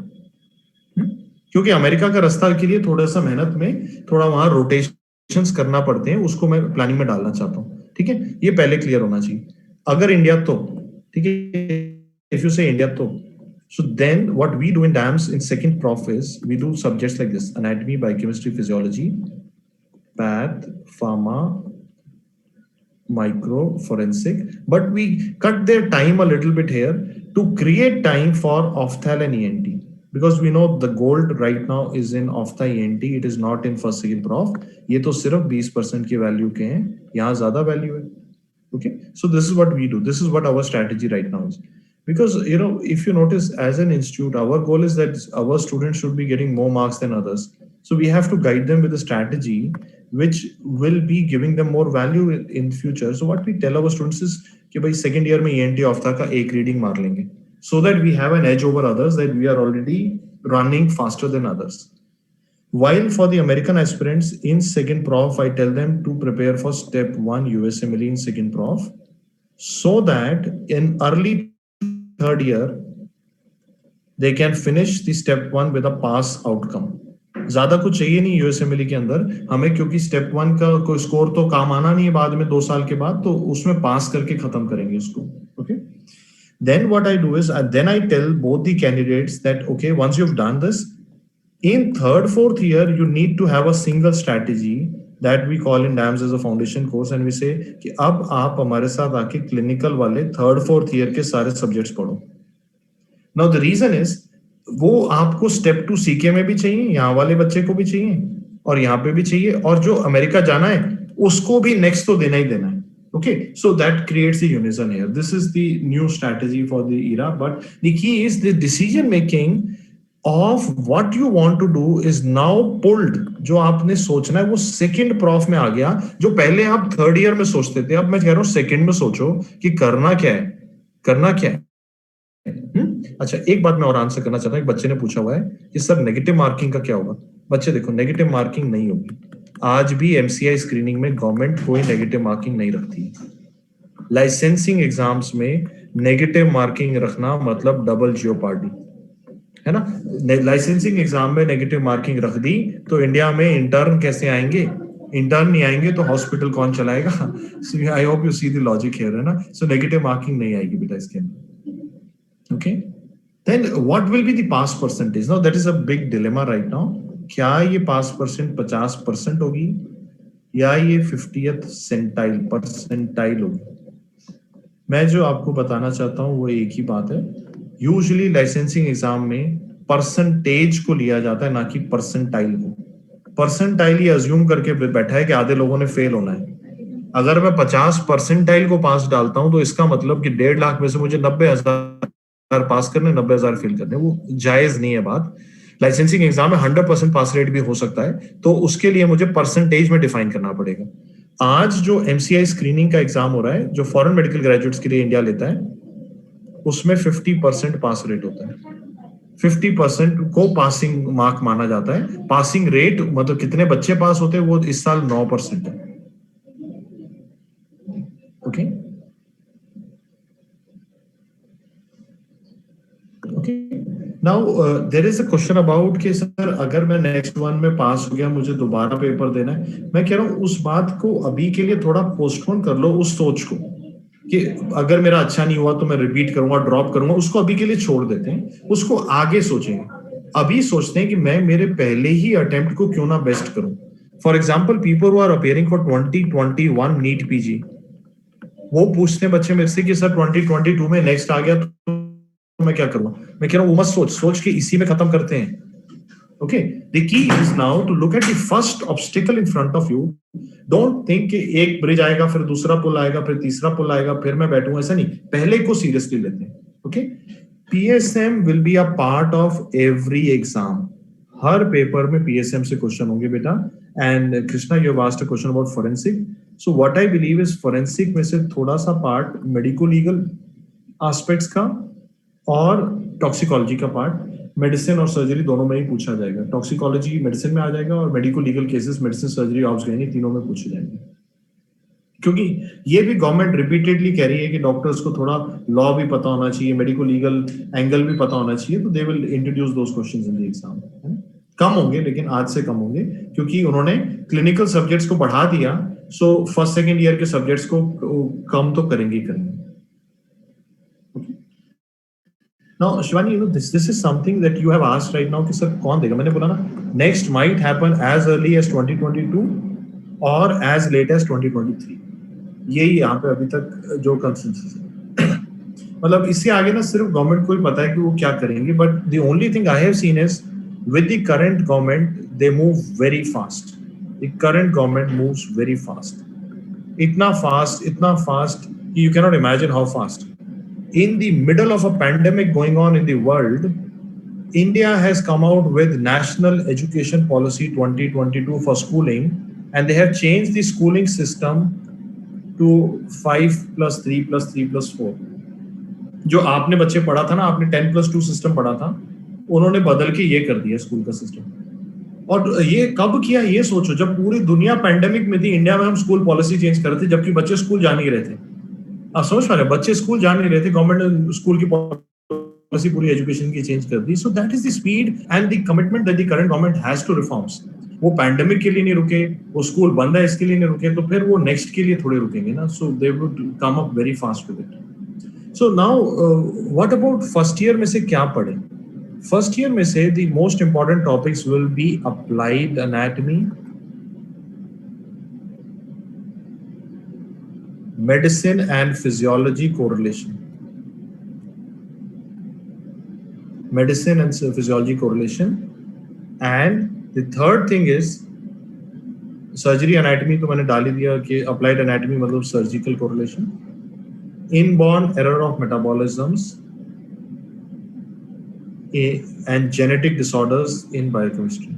क्योंकि अमेरिका का रास्ता के लिए थोड़ा सा मेहनत में थोड़ा वहां रोटेशंस करना पड़ते हैं, उसको मैं प्लानिंग में डालना चाहता हूँ. ठीक है, ये पहले क्लियर होना चाहिए. अगर इंडिया तो ठीक है, इफ यू से इंडिया तो, so then what we do in DAMS in second prof is we do subjects like this: anatomy, biochemistry, physiology, path, pharma, micro, forensic, but we cut their time a little bit here to create time for ophthalm and ENT because we know the gold right now is in ophthalm ENT, it is not in first second prof. ये तो सिर्फ 20% की value के हैं, यहाँ ज्यादा value है. Okay, so this is what we do, this is what our strategy right now is. Because if you notice, as an institute, our goal is that our students should be getting more marks than others. So we have to guide them with a strategy which will be giving them more value in future. So what we tell our students is कि भाई second year में ENT ऑफ्था का एक reading मार लेंगे, so that we have an edge over others, that we are already running faster than others. While for the American aspirants in second prof, I tell them to prepare for step 1 USMLE in second prof, so that in early 3rd year, they can finish the step 1 with a pass outcome. ज्यादा कुछ चाहिए नहीं USMLE के अंदर हमें, क्योंकि step 1 का कोई स्कोर तो काम आना नहीं है बाद में 2 साल के बाद, तो उसमें पास करके खत्म करेंगे इसको. Okay, then what I do is then I tell both the candidates that okay, once you've done this, in 3rd 4th year you need to have a single strategy that we call in DAMS as a foundation course, and we say कि अब आप हमारे साथ आके clinical वाले 3rd 4th year के सारे subjects पढ़ो. Now the reason is वो आपको स्टेप 2 सीके में भी चाहिए, यहाँ वाले बच्चे को भी चाहिए और यहाँ पे भी चाहिए, और जो अमेरिका जाना है उसको भी नेक्स्ट तो देना ही देना है. Okay, so that creates the unison here. This is the new strategy for the era, but the key is the decision making of what you want to do is now pulled. जो आपने सोचना है वो second prof में आ गया, जो पहले आप 3rd ईयर में सोचते थे, अब मैं कह रहा हूँ सेकंड में सोचो कि करना क्या है, करना क्या है. अच्छा, एक बात मैं और आंसर करना चाहता हूँ. एक बच्चे ने पूछा हुआ है कि सर नेगेटिव मार्किंग का क्या होगा. बच्चे देखो, नेगेटिव मार्किंग नहीं होगी. आज भी एमसीआई स्क्रीनिंग में गवर्नमेंट कोई नेगेटिव मार्किंग नहीं रखती. लाइसेंसिंग एग्जाम्स में नेगेटिव मार्किंग रखना मतलब डबल जियोपार्डी है ना. लाइसेंसिंग एग्जाम में नेगेटिव मार्किंग रख दी तो इंडिया में इंटर्न कैसे आएंगे? इंटर्न नहीं आएंगे तो हॉस्पिटल कौन चलाएगा? So I hope you see the logic here, है ना. सो नेगेटिव मार्किंग नहीं आएगी बेटा इसके अंदर. Okay, then what will be the pass percentage? Now that is a big dilemma right now. क्या ये पास परसेंट 50% होगी या ये 50th परसेंटाइल होगी? मैं जो आपको बताना चाहता हूं वो एक ही बात है. यूजुअली लाइसेंसिंग एग्जाम में परसेंटेज को लिया जाता है, ना कि परसेंटाइल को. परसेंटाइल ये अज्यूम करके बैठा है कि आधे लोगों ने फेल होना है. अगर मैं 50 परसेंटाइल को पास डालता हूं तो इसका मतलब कि 1.5 लाख में से मुझे 90,000 पास करने, 90,000 फेल करने. वो जायज नहीं है बात. लाइसेंसिंग एग्जाम में 100% पास रेट भी हो सकता है, तो उसके लिए मुझे परसेंटेज में डिफाइन करना पड़ेगा. आज जो एमसीआई स्क्रीनिंग का एग्जाम हो रहा है, जो फॉरेन मेडिकल ग्रेजुएट्स के लिए इंडिया लेता है, उसमें 50% पास रेट होता है. 50% को पासिंग मार्क माना जाता है. पासिंग रेट मतलब कितने बच्चे पास होते हैं, वो इस साल 9% है. Okay, okay. Now there is a question about कि सर अगर मैं नेक्स्ट वन में पास हो गया, मुझे दोबारा पेपर देना है. मैं कह रहा हूं उस बात को अभी के लिए थोड़ा पोस्टपोन कर लो, उस सोच को कि अगर मेरा अच्छा नहीं हुआ तो मैं रिपीट करूंगा, ड्रॉप करूंगा, उसको अभी के लिए छोड़ देते हैं. उसको आगे सोचेंगे. अभी सोचते हैं कि मैं मेरे पहले ही अटेम्प्ट को क्यों ना बेस्ट करूं. For example, people who are appearing for 2021 NEET PG, वो पूछते हैं बच्चे मेरे से कि सर 2022 में नेक्स्ट आ गया तो मैं क्या करूं. मैं कह रहा हूं वो मत सोच के इसी में खत्म करते हैं. Okay, the key is now to look at the first obstacle in front of you. Don't think कि एक ब्रिज आएगा, फिर दूसरा पुल आएगा, फिर तीसरा पुल आएगा, फिर मैं बैठूंगा. ऐसा नहीं, पहले को सीरियसली लेते हैं. Okay, PSM will be a part of every exam. Her paper में पीएसएम से क्वेश्चन होंगे बेटा. And Krishna, you have asked a question about forensic. So what I believe is forensic में से थोड़ा सा पार्ट मेडिको लीगल एस्पेक्ट्स का और टॉक्सिकोलॉजी का पार्ट, मेडिसिन और सर्जरी दोनों में ही पूछा जाएगा. टॉक्सिकोलॉजी मेडिसिन में आ जाएगा और medico legal cases medicine, surgery, obs गए तीनों में पूछे जाएंगे. क्योंकि ये भी गवर्नमेंट रिपीटेडली कह रही है कि डॉक्टर्स को थोड़ा लॉ भी पता होना चाहिए, मेडिको लीगल एंगल भी पता होना चाहिए, तो they will introduce those questions in the exam. कम होंगे, लेकिन आज से कम होंगे, क्योंकि उन्होंने क्लिनिकल सब्जेक्ट्स को बढ़ा दिया. सो फर्स्ट सेकेंड ईयर के सब्जेक्ट्स को कम तो करेंगे ही करेंगे. Now, Shivani, this is something that you have asked right now कि सर कौन देगा. मैंने बोला ना, next might happen as early as 2022 और as late as 2023. यही यहाँ पे अभी तक जो कंसेंसस है. मतलब इससे आगे ना सिर्फ गवर्नमेंट को ही पता है कि वो क्या करेंगे. But the only thing I have seen is with the current government they move very fast. The current government moves very fast. इतना fast कि you cannot imagine how fast. In the middle of a pandemic going on in the world, India has come out with National Education Policy 2022 for schooling, and they have changed the schooling system to 5+3+3+4. जो आपने बच्चे पढ़ा था ना, आपने 10+2 system पढ़ा था, उन्होंने बदल के ये कर दिया स्कूल का सिस्टम. और ये कब किया ये सोचो, जब पूरी दुनिया पैंडेमिक में थी, इंडिया में हम स्कूल पॉलिसी चेंज कर रहे थे, जबकि बच्चे स्कूल जा नहीं रहे थे. आप समझ पा रहे, बच्चे स्कूल जा नहीं रहे थे, गवर्नमेंट ने स्कूल की पॉलिसी पूरी एजुकेशन की चेंज कर दी. So that is the speed and the commitment that the current government has to reforms. वो पैंडेमिक के लिए नहीं रुके, वो स्कूल बंद है इसके लिए नहीं रुके, तो फिर वो नेक्स्ट के लिए थोड़े रुकेंगे ना. So they would come up very fast with it. So now what about first year में से क्या पढ़े? फर्स्ट ईयर में से the most important topics will be applied anatomy, medicine and physiology correlation. Medicine and physiology correlation. And the third thing is surgery anatomy. तो मैंने डाल ही दिया कि applied anatomy मतलब surgical correlation. Inborn error of metabolisms and genetic disorders in biochemistry.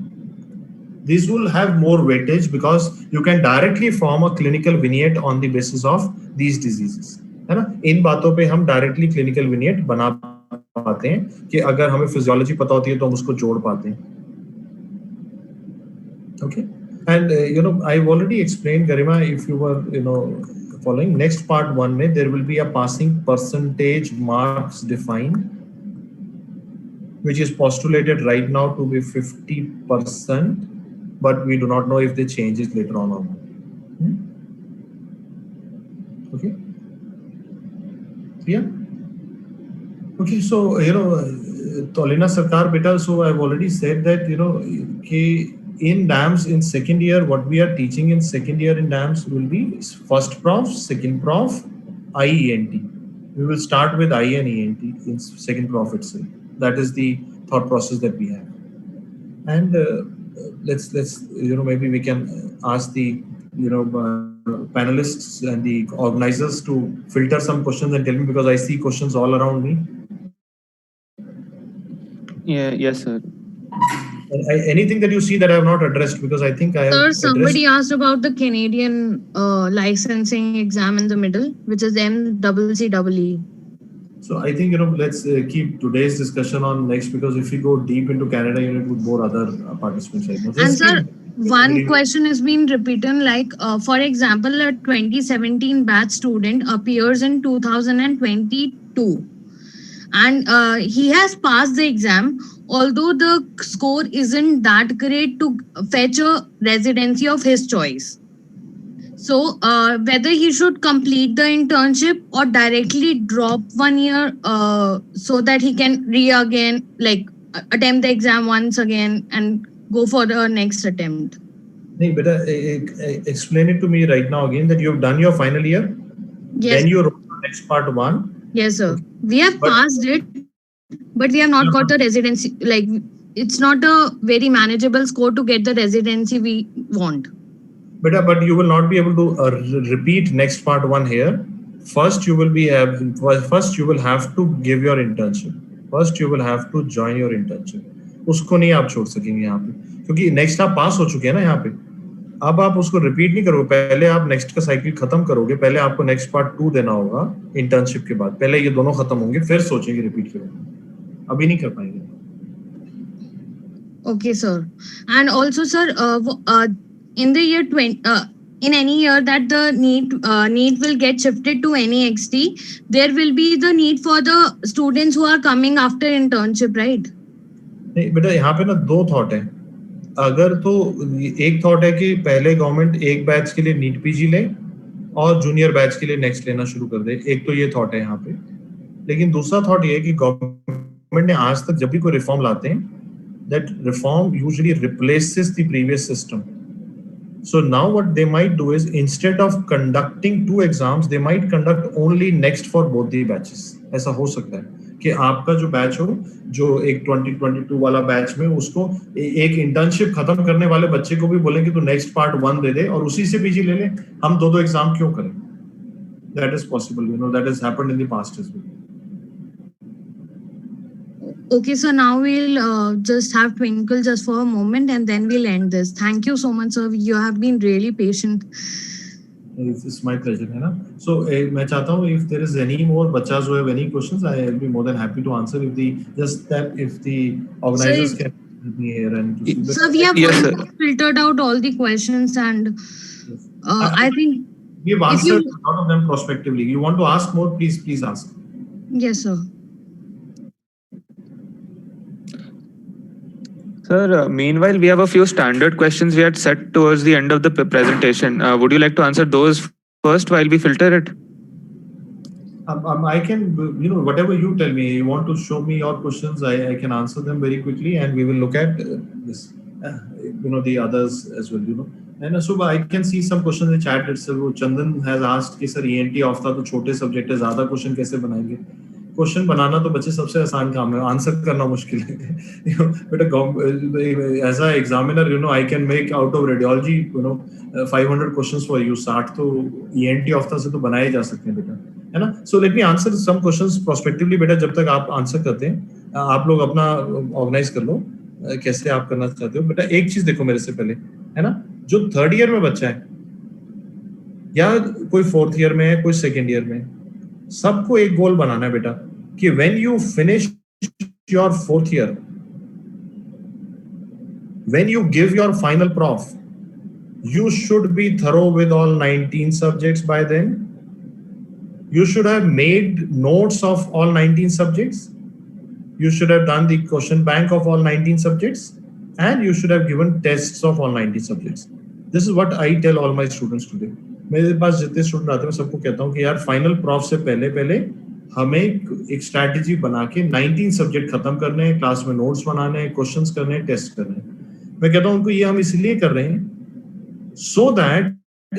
These will have more weightage because you can directly form a clinical vignette on the basis of these diseases, है ना. इन बातों पे हम directly clinical विनियट बना पाते हैं कि अगर हमें फिजियोलॉजी पता होती है तो हम उसको जोड़ पाते हैं. Okay, and I've already explained, Garima, if you were following next part 1 में there will be a passing percentage marks defined, which is postulated right now to be 50%. But we do not know if they change it later on or not. Okay. Yeah. Okay. So Tolina Sarkar beta. So I've already said that in DAMS in second year, what we are teaching in second year in DAMS will be first prof, second prof, IENT. We will start with I and ENT in second prof itself. That is the thought process that we have. And let's maybe we can ask the panelists and the organizers to filter some questions and tell me, because I see questions all around me. Yes, sir. Anything that you see that I have not addressed, because I think I have. Sir, somebody asked about the Canadian licensing exam in the middle, which is MCCEE. So I think let's keep today's discussion on next, because if we go deep into Canada, with more other participants. And sir, one question has been repeated, like for example, a 2017 batch student appears in 2022, and he has passed the exam, although the score isn't that great to fetch a residency of his choice. So whether he should complete the internship or directly drop 1 year so that he can attempt the exam once again and go for the next attempt. No, better explain it to me right now again, that you have done your final year. Yes. Then you wrote the next part 1. Yes, sir. We have passed it, but we have not got the residency. Like, it's not a very manageable score to get the residency we want. But you will not be able to repeat next part 1 here. First, you will have to give your internship. First, you will have to join your internship. उसको नहीं आप छोड़ सकेंगे यहाँ पे, क्योंकि next आप पास हो चुके हैं ना यहाँ पे. अब आप उसको रिपीट नहीं करोगे, पहले आप नेक्स्ट का साइकिल खत्म करोगे, पहले आपको नेक्स्ट पार्ट 2 देना होगा इंटर्नशिप के बाद. पहले ये दोनों खत्म होंगे, फिर सोचेंगे रिपीट करोगे, अभी नहीं कर पाएंगे. Okay, sir. And also, sir, in the year in any year that the NEET will get shifted to NEXT, there will be the need for the students who are coming after internship, right? नहीं बेटा, यहाँ पे ना 2 thought है. अगर तो एक thought है कि पहले गवर्नमेंट एक बैच के लिए नीट पीजी ले और जूनियर बैच के लिए नेक्स्ट लेना शुरू कर दे. एक तो ये थॉट है यहाँ पे. लेकिन दूसरा थॉट ये है कि गवर्नमेंट ने आज तक जब भी कोई रिफॉर्म लाते हैं, that reform usually replaces the previous system. So now what they might do is, instead of conducting 2 exams, they might conduct only next for both the batches. ऐसा हो सकता है कि आपका जो बैच हो, जो एक 2022 वाला बैच में, उसको एक इंटर्नशिप खत्म करने वाले बच्चे को भी बोलें कि तू नेक्स्ट पार्ट 1 दे दे और उसी से पीजी ले ले. हम 2 एग्जाम क्यों करें? That is possible, that has happened in the past as well. Okay, so now we'll just have Twinkle just for a moment and then we'll end this. Thank you so much, sir. You have been really patient. It's my pleasure, है ना. So मैं चाहता हूँ, if there is any more bachas who have any questions, I will be more than happy to answer. If the organizers can help me here and. Sir, we have filtered out all the questions and I think we've answered a lot of them prospectively. You want to ask more? Please ask. Yes, sir. Sir, meanwhile, we have a few standard questions we had set towards the end of the presentation. Would you like to answer those first while we filter it? I can, whatever you tell me, you want to show me your questions, I can answer them very quickly, and we will look at this, the others as well, And Subha, I can see some questions in the chat itself. Chandan has asked कि sir ENT of था तो छोटे subject है, ज्यादा question कैसे बनाएंगे? Question बनाना तो बच्चे सबसे आसान काम है, आंसर करना मुश्किल है. But as an examiner, I can make out of radiology, 500 questions for you. 60 तो ENT ऑफ था से तो बनाए जा सकते हैं बेटा, है ना? So let me answer some questions prospectively बेटा. जब तक आप आंसर करते हैं, आप लोग अपना ऑर्गेनाइज कर लो कैसे आप करना चाहते हो बेटा. एक चीज देखो मेरे से पहले, है ना, जो 3rd ईयर में बच्चा है या कोई 4th ईयर में है, कोई 2nd ईयर में, सबको एक गोल बनाना है बेटा कि when you finish your 4th year, when you give your final prof, you should be thorough with all 19 subjects by then. You should have made notes of all 19 subjects. You should have done the question bank of all 19 subjects, and you should have given tests of all 19 subjects. This is what I tell all my students today. मेरे पास जितने student आते हैं मैं सबको कहता हूँ कि यार फाइनल प्रॉफ से पहले हमें एक स्ट्रैटेजी बना के 19 सब्जेक्ट खत्म करने हैं, क्लास में नोट्स बनाने हैं, क्वेश्चंस करने हैं, टेस्ट करने हैं. मैं कहता हूँ उनको ये हम इसलिए कर रहे हैं so that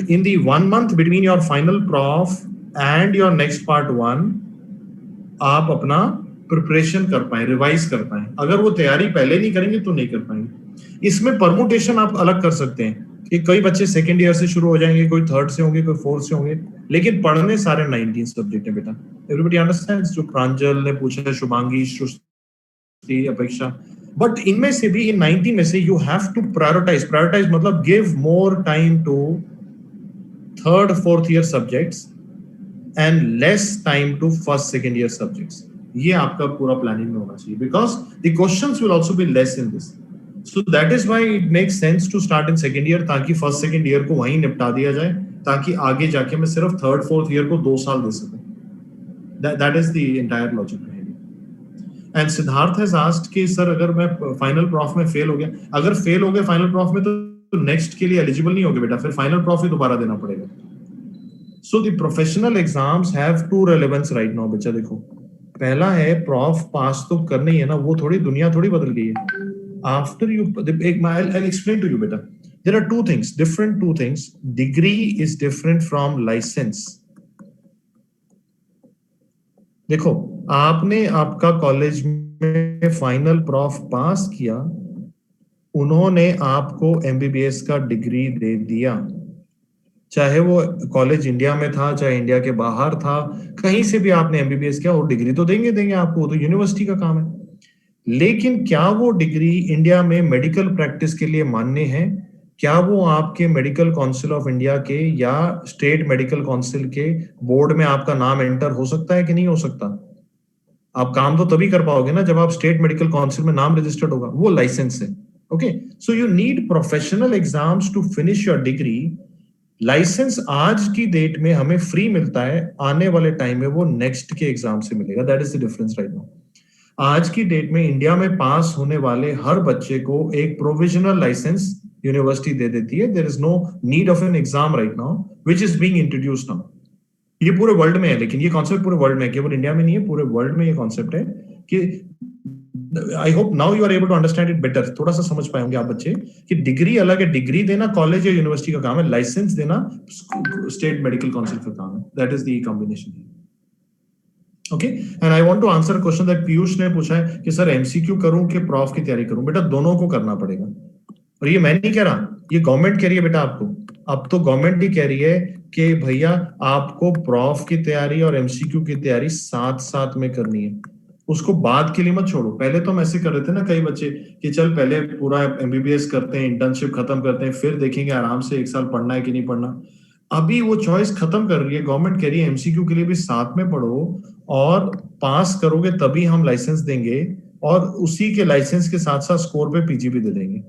in the 1 month between your final prof and your next part 1 आप अपना प्रिपरेशन कर पाए, रिवाइज कर पाए. अगर वो तैयारी पहले नहीं करेंगे तो नहीं कर पाएंगे. इसमें परमुटेशन आप अलग कर सकते हैं कि कई बच्चे 2nd ईयर से शुरू हो जाएंगे, कोई 3rd से होंगे, कोई 4th से होंगे, लेकिन पढ़ने सारे 19 सब्जेक्ट है बेटा. Everybody understands? जो प्रांजल ने पूछा है, शुभांगी, सृष्टि, अपेक्षा, बट इनमें से भी इन 19 में से यू हैव टू प्रायोरिटाइज मतलब give more time to 3rd 4th year subjects and less time to 1st 2nd year subjects. ये आपका पूरा प्लानिंग में होना चाहिए because the questions will also be less in this. So that is why it makes sense to start in 2nd year ताकि 1st 2nd year को वहीं निपटा दिया जाए ताकि आगे जाके मैं सिर्फ 3rd 4th year को 2 साल दे सकूं. That is the entire logic behind it. And Siddharth has asked कि सर अगर मैं फाइनल प्रॉफ में फेल हो गया, अगर फेल हो गए फाइनल प्रॉफ में तो नेक्स्ट के लिए एलिजिबल नहीं होगे बेटा, फिर फाइनल प्रॉफ ही दोबारा देना पड़ेगा. So the professional exams have 2 relevance right now बच्चा. देखो पहला है प्रॉफ पास तो करना ही है ना, वो थोड़ी दुनिया थोड़ी बदल गई है. After you, I'll explain to you better. There are two things. Degree is different from license. देखो आपने आपका कॉलेज में फाइनल प्रॉफ पास किया, उन्होंने आपको MBBS का डिग्री दे दिया, चाहे वो कॉलेज इंडिया में था चाहे इंडिया के बाहर था, कहीं से भी आपने MBBS किया, वो डिग्री तो देंगे आपको, वो तो यूनिवर्सिटी का काम है. लेकिन क्या वो डिग्री इंडिया में मेडिकल प्रैक्टिस के लिए मान्य है? क्या वो आपके मेडिकल काउंसिल ऑफ इंडिया के या स्टेट मेडिकल काउंसिल के बोर्ड में आपका नाम एंटर हो सकता है कि नहीं हो सकता? आप काम तो तभी कर पाओगे ना जब आप स्टेट मेडिकल काउंसिल में नाम रजिस्टर्ड होगा, वो लाइसेंस है. Okay, so you need professional exams to finish your degree. Licence आज की डेट में हमें फ्री मिलता है, आने वाले टाइम में वो नेक्स्ट के एग्जाम से मिलेगा. That is the difference right now. आज की डेट में इंडिया में पास होने वाले हर बच्चे को एक प्रोविजनल लाइसेंस यूनिवर्सिटी दे देती है. There is no need of an exam right now which is being introduced now. ये पूरे वर्ल्ड में है, लेकिन ये कॉन्सेप्ट पूरे वर्ल्ड में है, केवल इंडिया में नहीं है, पूरे वर्ल्ड में ये कॉन्सेप्ट है कि I hope now you are able to understand it better. थोड़ा सा समझ पाए होंगे आप बच्चे कि डिग्री अलग है, डिग्री देना कॉलेज या यूनिवर्सिटी का काम है, लाइसेंस देना स्टेट मेडिकल काउंसिल का काम है. That is the combination. Okay, and I want to answer question that Piyush ने पूछा है कि सर एमसीक्यू करूं कि प्रॉफ की तैयारी करूं. बेटा दोनों को करना पड़ेगा, और ये मैं नहीं कह रहा, ये गवर्नमेंट कह रही है बेटा आपको. अब तो गवर्नमेंट ही कह रही है कि भैया आपको प्रॉफ की तैयारी और एमसीक्यू की तैयारी साथ साथ में करनी है, उसको बाद के लिए मत छोड़ो. पहले तो हम ऐसे कर रहे थे ना कई बच्चे कि चल पहले पूरा MBBS करते हैं, इंटर्नशिप खत्म करते हैं, फिर देखेंगे आराम से 1 साल पढ़ना है कि नहीं पढ़ना. अभी वो चॉइस खत्म कर रही है गवर्नमेंट, कह रही है एमसीक्यू के लिए भी साथ में पढ़ो और पास करोगे तभी हम लाइसेंस देंगे, और उसी के लाइसेंस के साथ साथ स्कोर पे पीजी भी दे देंगे.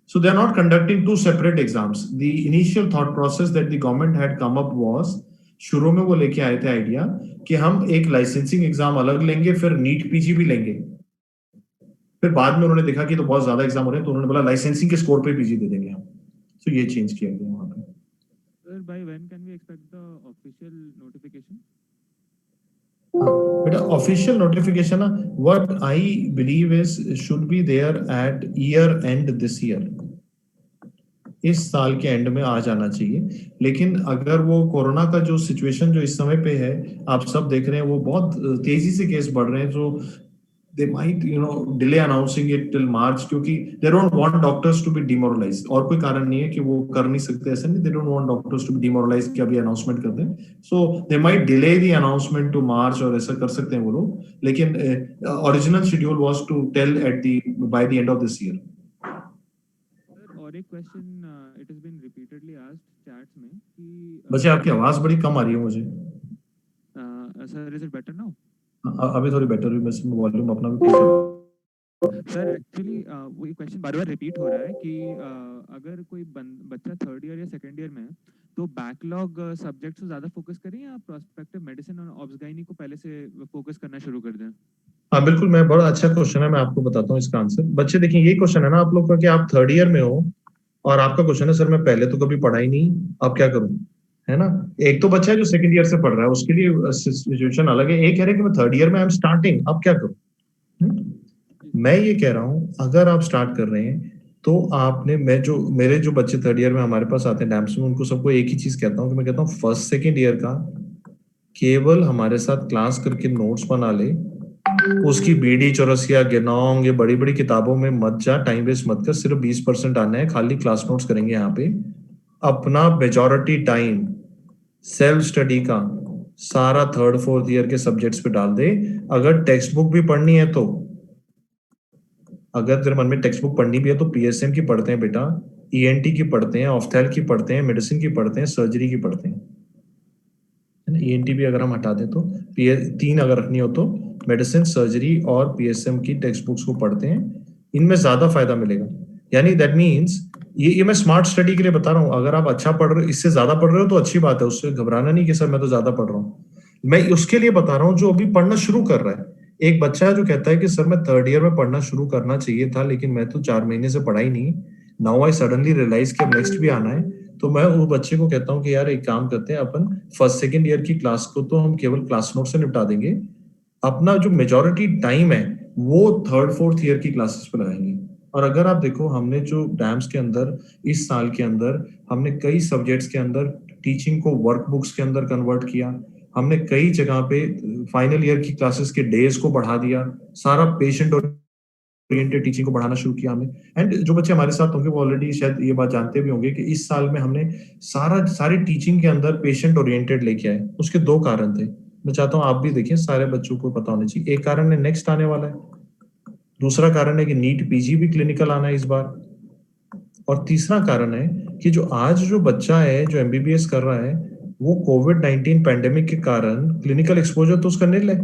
So they are not conducting 2 separate exams. The initial thought process that the government had come up was, शुरू में वो लेके आए थे आइडिया कि हम एक लाइसेंसिंग एग्जाम अलग लेंगे, फिर नीट पीजी भी लेंगे. फिर बाद में उन्होंने देखा कि तो बहुत ज्यादा एग्जाम हो रहे हैं, तो उन्होंने बोला लाइसेंसिंग के स्कोर पे पीजी दे देंगे हम। तो ये चेंज किया गया वहाँ पे। Sir, by when can we expect the official notification? बेटा ऑफिशियल नोटिफिकेशन ना, what I believe is should be there at year end this year, इस साल के एंड में आ जाना चाहिए। लेकिन अगर वो कोरोना का जो सिचुएशन जो इस समय पे है, आप सब देख रहे हैं, वो बहुत तेजी से केस बढ़ रहे हैं, तो they might delay announcing it till March, क्योंकि they don't want doctors to be demoralized, और कोई कारण नहीं है कि वो कर नहीं सकते, ऐसा नहीं, they don't want doctors to be demoralized कि अभी अनाउंसमेंट कर दें, so they might delay the announcement to March, और ऐसा कर सकते हैं वो लोग, लेकिन original schedule was to tell by the end of this year. Sir, और एक question it has been repeatedly asked chats में कि बच्चे आपकी आवाज बड़ी कम आ रही है मुझे। sir, is it better now? अभी थोड़ी बेटर हुई, मैं वॉल्यूम अपना भी ठीक है। सर एक्चुअली वो ये क्वेश्चन बार बार रिपीट हो रहा है कि अगर कोई बच्चा थर्ड ईयर या सेकंड ईयर में है तो बैकलॉग सब्जेक्ट्स को ज्यादा फोकस करें या प्रोस्पेक्टिव मेडिसिन और ऑब्स-गाइनी को पहले से फोकस करना शुरू कर दें? हाँ बिल्कुल, मैं बड़ा अच्छा क्वेश्चन है, मैं आपको बताता हूँ इसका आंसर। बच्चे देखिए, ये क्वेश्चन है ना आप लोग का कि आप थर्ड ईयर में हो और आपका क्वेश्चन है सर मैं पहले तो कभी पढ़ा ही नहीं, अब क्या करूं, है ना। एक तो बच्चा है जो सेकंड ईयर से पढ़ रहा है, उसके लिए सिचुएशन अलग है। एक कह रहे हैं कि मैं थर्ड ईयर में आई एम स्टार्टिंग, अब क्या करूं। मैं ये कह रहा हूं अगर आप स्टार्ट कर रहे हैं तो आपने, मेरे जो बच्चे थर्ड ईयर में हमारे पास आते हैं डैम्स में, उनको सबको एक ही चीज कहता हूँ कि मैं कहता हूँ फर्स्ट सेकंड ईयर का केवल हमारे साथ क्लास करके नोट्स बना ले, उसकी बीडी चौरसिया गिनोंग ये बड़ी बड़ी किताबों में मत जा, टाइम वेस्ट मत कर, सिर्फ 20% आना है, खाली क्लास नोट्स करेंगे यहाँ पे। अपना मेजॉरिटी टाइम सेल्फ स्टडी का सारा थर्ड फोर्थ ईयर के सब्जेक्ट्स पे डाल दे। अगर टेक्स्ट बुक भी पढ़नी है तो, अगर तेरे मन में टेक्स्ट बुक पढ़नी भी है तो पीएसएम की पढ़ते हैं बेटा, ईएनटी की पढ़ते हैं, ऑफ्थेल की पढ़ते हैं, मेडिसिन की पढ़ते हैं, सर्जरी की पढ़ते हैं, ईएनटी भी अगर हम हटा दें तो 3 अगर रखनी हो तो मेडिसिन, सर्जरी और पीएसएम की टेक्स्ट बुक्स को पढ़ते हैं, इनमें ज्यादा फायदा मिलेगा। यानी दैट मीन्स ये मैं स्मार्ट स्टडी के लिए बता रहा हूँ। अगर आप अच्छा पढ़ रहे हो, इससे ज्यादा पढ़ रहे हो तो अच्छी बात है, उससे घबराना नहीं कि सर मैं तो ज्यादा पढ़ रहा हूँ। मैं उसके लिए बता रहा हूँ जो अभी पढ़ना शुरू कर रहा है। एक बच्चा जो कहता है कि सर मैं थर्ड ईयर में पढ़ना शुरू करना चाहिए था लेकिन मैं तो 4 महीने से पढ़ा ही नहीं, नाउ आई सडनली रियलाइज कि अब नेक्स्ट भी आना है, तो मैं वो बच्चे को कहता हूँ कि यार एक काम करते हैं, अपन फर्स्ट सेकंड ईयर की क्लास को तो हम केवल क्लास नोट से निपटा देंगे, अपना जो मेजॉरिटी टाइम है वो थर्ड फोर्थ ईयर की क्लासेस पे लगाएंगे। और अगर आप देखो, हमने जो डैम्स के अंदर इस साल के अंदर हमने कई सब्जेक्ट्स के अंदर टीचिंग को वर्कबुक्स के अंदर कन्वर्ट किया, हमने कई जगह पे फाइनल ईयर की क्लासेस के डेज को बढ़ा दिया, सारा पेशेंट ओरिएंटेड टीचिंग को बढ़ाना शुरू किया हमने। एंड जो बच्चे हमारे साथ होंगे वो ऑलरेडी शायद ये बात जानते भी होंगे कि इस साल में हमने सारी टीचिंग के अंदर पेशेंट ओरिएंटेड लेके आए। उसके 2 कारण थे, मैं चाहता हूँ आप भी देखिए, सारे बच्चों को पता होना चाहिए। एक कारण है नेक्स्ट आने वाला है, दूसरा कारण है कि नीट पीजी भी क्लिनिकल आना है इस बार, और तीसरा कारण है कि जो आज जो बच्चा है जो एमबीबीएस कर रहा है वो कोविड-19 पैंडेमिक के कारण क्लिनिकल एक्सपोजर तो उसका निल है,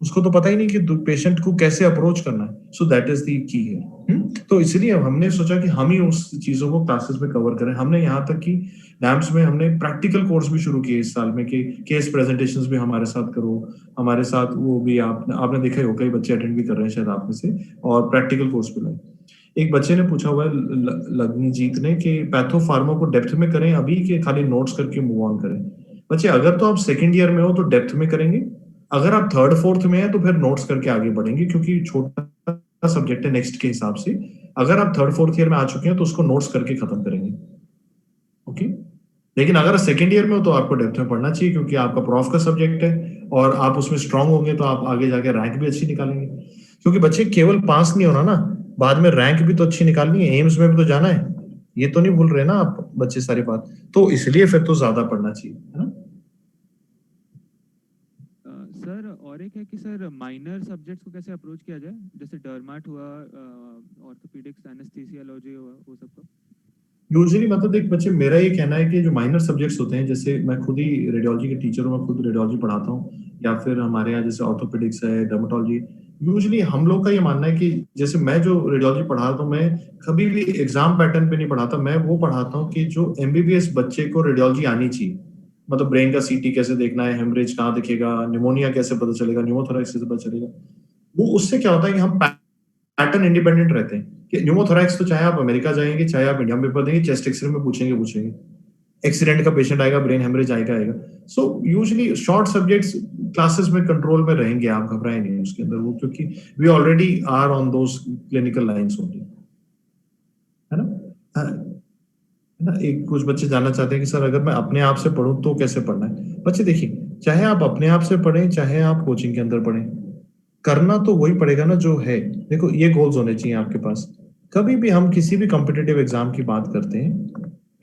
उसको तो पता ही नहीं कि पेशेंट को कैसे अप्रोच करना है। सो दैट इज द की है। तो इसलिए हमने सोचा कि हम ही उस चीजों को क्लासेस में कवर करें। हमने यहाँ तक कि डैम्स में हमने प्रैक्टिकल कोर्स भी शुरू किए इस साल में कि केस प्रेजेंटेशंस भी हमारे साथ करो, हमारे साथ वो भी आपने देखा ही हो, कई बच्चे अटेंड भी कर रहे हैं शायद आप में से, और प्रैक्टिकल कोर्स भी लाए। एक बच्चे ने पूछा हुआ है लगनीजीत ने कि पैथो फार्मा को डेप्थ में करें अभी कि खाली नोट्स करके मूव ऑन करें। बच्चे अगर तो आप सेकेंड ईयर में हो तो डेप्थ में करेंगे, अगर आप थर्ड फोर्थ में है तो फिर नोट्स करके आगे बढ़ेंगे क्योंकि छोटा सब्जेक्ट है नेक्स्ट के हिसाब से। अगर आप थर्ड फोर्थ ईयर में आ चुके हैं तो उसको नोट्स करके खत्म करेंगे, ओके। लेकिन अगर सेकेंड ईयर में हो तो आपको डेप्थ में पढ़ना चाहिए क्योंकि आपका प्रॉफ का सब्जेक्ट है और आप उसमें स्ट्रांग होंगे तो आप आगे जाके रैंक भी अच्छी निकालेंगे। क्योंकि बच्चे केवल पास नहीं होना ना, बाद में रैंक भी तो अच्छी निकालनी है, एम्स में भी तो जाना है, ये तो नहीं भूल रहे ना आप बच्चे सारी बात। तो इसलिए फिर तो ज्यादा पढ़ना चाहिए, है ना। सर और एक है कि सर माइनर सब्जेक्ट्स को कैसे अप्रोच किया जाए, जैसे डर्माट हुआ, ऑर्थोपेडिक्स, एनेस्थीसियोलॉजी हुआ, वो सब को यूजुअली मतलब देख बच्चे, मेरा ये कहना है कि जो माइनर सब्जेक्ट्स होते हैं, जैसे मैं खुद ही रेडियोलॉजी के टीचर हूँ, मैं खुद रेडियोलॉजी पढ़ाता हूँ, या फिर हमारे यहाँ जैसे ऑर्थोपेडिक्स है, डर्मेटोलॉजी, यूजुअली हम लोग का ये मानना है कि जैसे मैं जो रेडियोलॉजी पढ़ाता हूँ, मैं कभी भी एग्जाम पैटर्न पे नहीं पढ़ाता, मैं वो पढ़ाता हूँ कि जो एमबीबीएस बच्चे को रेडियोलॉजी आनी चाहिए। मतलब ब्रेन का सीटी कैसे देखना है, हेमरेज कहाँ दिखेगा, निमोनिया कैसे पता चलेगा, न्यूमोथोरैक्स कैसे पता चलेगा, वो उससे क्या होता है कि हम पैटर्न इंडिपेंडेंट रहते हैं कि न्यूमोथोरैक्स तो चाहे आप अमेरिका जाएंगे, चाहे आप इंडिया में पेपर देंगे, चेस्ट एक्सरे में पूछेंगे, एक्सीडेंट का पेशेंट आएगा, ब्रेन हेमरेज आएगा। So usually short subjects classes में कंट्रोल में रहेंगे, आप घबराएं नहीं उसके अंदर, वो क्योंकि we already are on those clinical lines only, है ना। एक कुछ बच्चे जानना चाहते हैं कि सर अगर मैं अपने आप से पढ़ूं तो कैसे पढ़ना है। बच्चे देखिए, चाहे आप अपने आप से पढ़ें, चाहे आप कोचिंग के अंदर पढ़ें, करना तो वही पड़ेगा ना जो है। देखो, ये गोल्स होने चाहिए आपके पास। कभी भी हम किसी भी कॉम्पिटिटिव एग्जाम की बात करते हैं,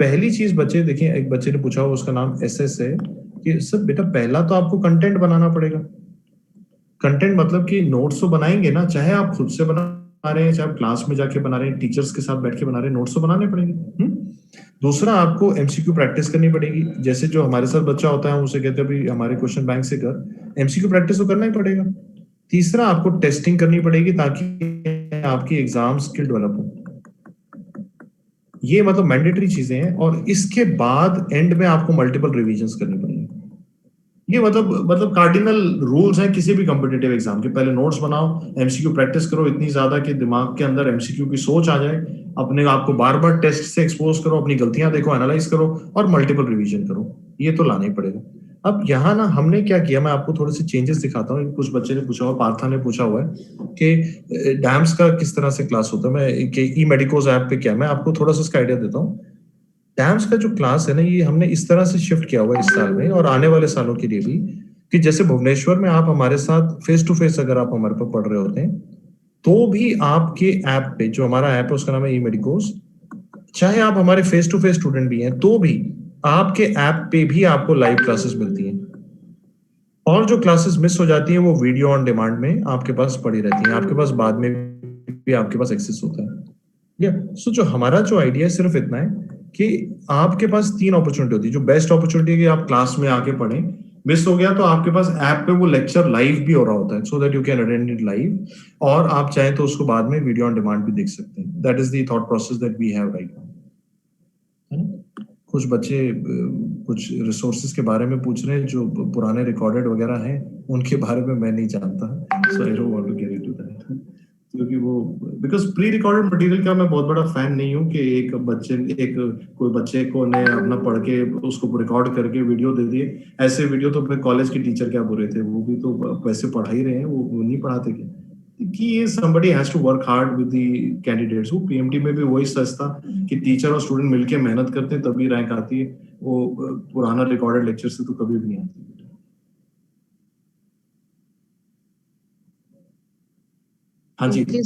पहली चीज बच्चे देखिए, एक बच्चे ने पूछा, उसका नाम एसएस है, कि सर बेटा पहला तो आपको कंटेंट बनाना पड़ेगा। कंटेंट मतलब कि नोट्स तो बनाएंगे ना, चाहे आप खुद से बना रहे हैं, चाहे आप क्लास में जाके बना रहे हैं, टीचर्स के साथ बैठ के बना रहे हैं, नोट्स तो बनाने पड़ेंगे। दूसरा, आपको एमसीक्यू प्रैक्टिस करनी पड़ेगी। जैसे जो हमारे साथ बच्चा होता है, हम उसे कहते हैं भाई हमारे क्वेश्चन बैंक से कर, एमसीक्यू प्रैक्टिस तो करना ही पड़ेगा। तीसरा, आपको टेस्टिंग करनी पड़ेगी ताकि आपकी एग्जाम स्किल डेवलप हो। ये मतलब मैंडेटरी चीजें हैं, और इसके बाद एंड में आपको मल्टीपल रिवीजन्स करनी पड़ेगी। ये मतलब कार्डिनल रूल्स हैं किसी भी कॉम्पिटिटिव एग्जाम के। पहले नोट्स बनाओ, एमसीक्यू प्रैक्टिस करो इतनी ज्यादा कि दिमाग के अंदर एमसीक्यू की सोच आ जाए, अपने आप को बार बार टेस्ट से एक्सपोज करो, अपनी गलतियां देखो, एनालाइज करो, और मल्टीपल रिवीजन करो। ये तो लाना ही पड़ेगा। अब यहाँ ना हमने क्या किया, मैं आपको थोड़े से चेंजेस दिखाता हूँ। कुछ बच्चे ने पूछा हुआ, पार्था ने पूछा हुआ है कि डैम्स का किस तरह से क्लास होता है। मैं ई मेडिकोज ऐप पे क्या, मैं आपको थोड़ा सा इसका आइडिया देता हूँ। डैम्स का जो क्लास है ना, ये हमने इस तरह से शिफ्ट किया हुआ है इस साल में और आने वाले सालों के लिए भी, कि जैसे भुवनेश्वर में आप हमारे साथ फेस टू फेस अगर आप हमारे पर पढ़ रहे होते हैं, तो भी आपके ऐप पे, जो हमारा ऐप है उसका नाम है ई मेडिकोज, चाहे आप हमारे फेस टू फेस स्टूडेंट भी हैं, तो भी आपके ऐप पे भी आपको लाइव क्लासेस मिलती हैं। और जो क्लासेस मिस हो जाती हैं वो वीडियो ऑन डिमांड में आपके पास पड़ी रहती हैं, आपके पास बाद में भी आपके पास एक्सेस होता है। सो जो हमारा जो आइडिया सिर्फ इतना है कि आपके पास 3 अपॉर्चुनिटी होती है। जो बेस्ट अपॉर्चुनिटी है कि आप क्लास में आके पढ़ें, मिस हो गया तो आपके पास ऐप पे वो लेक्चर लाइव भी हो रहा होता है, so that you can attend it live, और आप चाहें तो उसको बाद में वीडियो ऑन डिमांड भी देख सकते हैं। That is the thought process that we have right now. कुछ बच्चे कुछ रिसोर्सेज के बारे में पूछ रहे हैं जो पुराने रिकॉर्डेड वगैरह हैं, उनके बारे में मैं नहीं जानता, so I don't want to get into that, क्योंकि वो बिकॉज प्री रिकॉर्डेड मटेरियल का मैं बहुत बड़ा फैन नहीं हूँ कि कोई बच्चे को ने अपना पढ़ के उसको रिकॉर्ड करके वीडियो दे दिए। ऐसे वीडियो तो फिर कॉलेज के टीचर क्या बुरे थे, वो भी तो वैसे पढ़ा ही रहे हैं, वो नहीं पढ़ाते क्या कि ये somebody has to work hard with the candidates। वो पीएमटी में भी वही सच था कि टीचर और स्टूडेंट मिलके मेहनत करते हैं तभी रैंक आती है, वो पुराना रिकॉर्डेड लेक्चर से तो कभी भी नहीं आती। हाँ जी। Okay,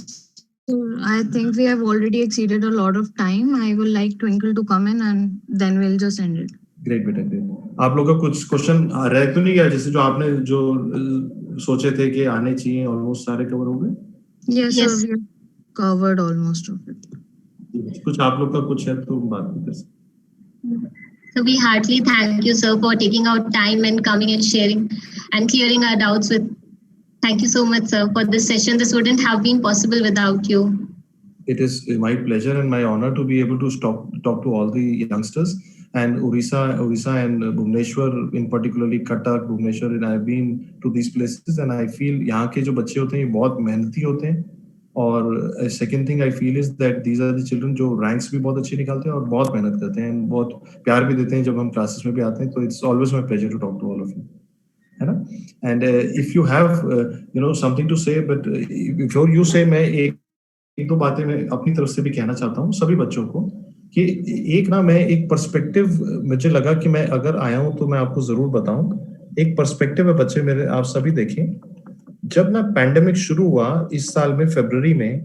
so I think we have already exceeded a lot of time. I will like Twinkle to come in and then we'll just end it. Great बेटा, ग्रेट। आप लोगों का कुछ क्वेश्चन रह तो नहीं गया, जैसे जो आपने जो सोचे थे कि आने चाहिए, ऑलमोस्ट सारे कवर हो गए? Yes, Yes. sir, we have covered almost of it. कुछ आप लोग का कुछ है तो बात भी कर सकते। So we heartily thank you, sir, for taking out time and coming and sharing and clearing our doubts with. Thank you so much, sir, for this session. This wouldn't have been possible without you. It is my pleasure and my honor to be able to talk to all the youngsters, and Orissa and Bhubaneswar in particularly Cuttack, Bhubaneswar, and I've been to these places and I feel यहाँ के जो बच्चे होते हैं ये बहुत मेहनती होते हैं। और second thing I feel is that these are the children जो रैंक्स भी बहुत अच्छे निकालते हैं और बहुत मेहनत करते हैं, बहुत प्यार भी देते हैं जब हम क्लासेस में भी आते हैं। तो it's always my pleasure to talk to all of you, है ना। And if you have something to say, but before you say, मैं एक दो बातें मैं अपनी तरफ से भी कहना चाहता हूँ सभी बच्चों को कि मैं एक पर्सपेक्टिव मुझे लगा कि मैं अगर आया हूँ तो मैं आपको जरूर बताऊं। एक पर्सपेक्टिव है बच्चे मेरे, आप सभी देखें, जब ना पैंडेमिक शुरू हुआ इस साल में फरवरी में,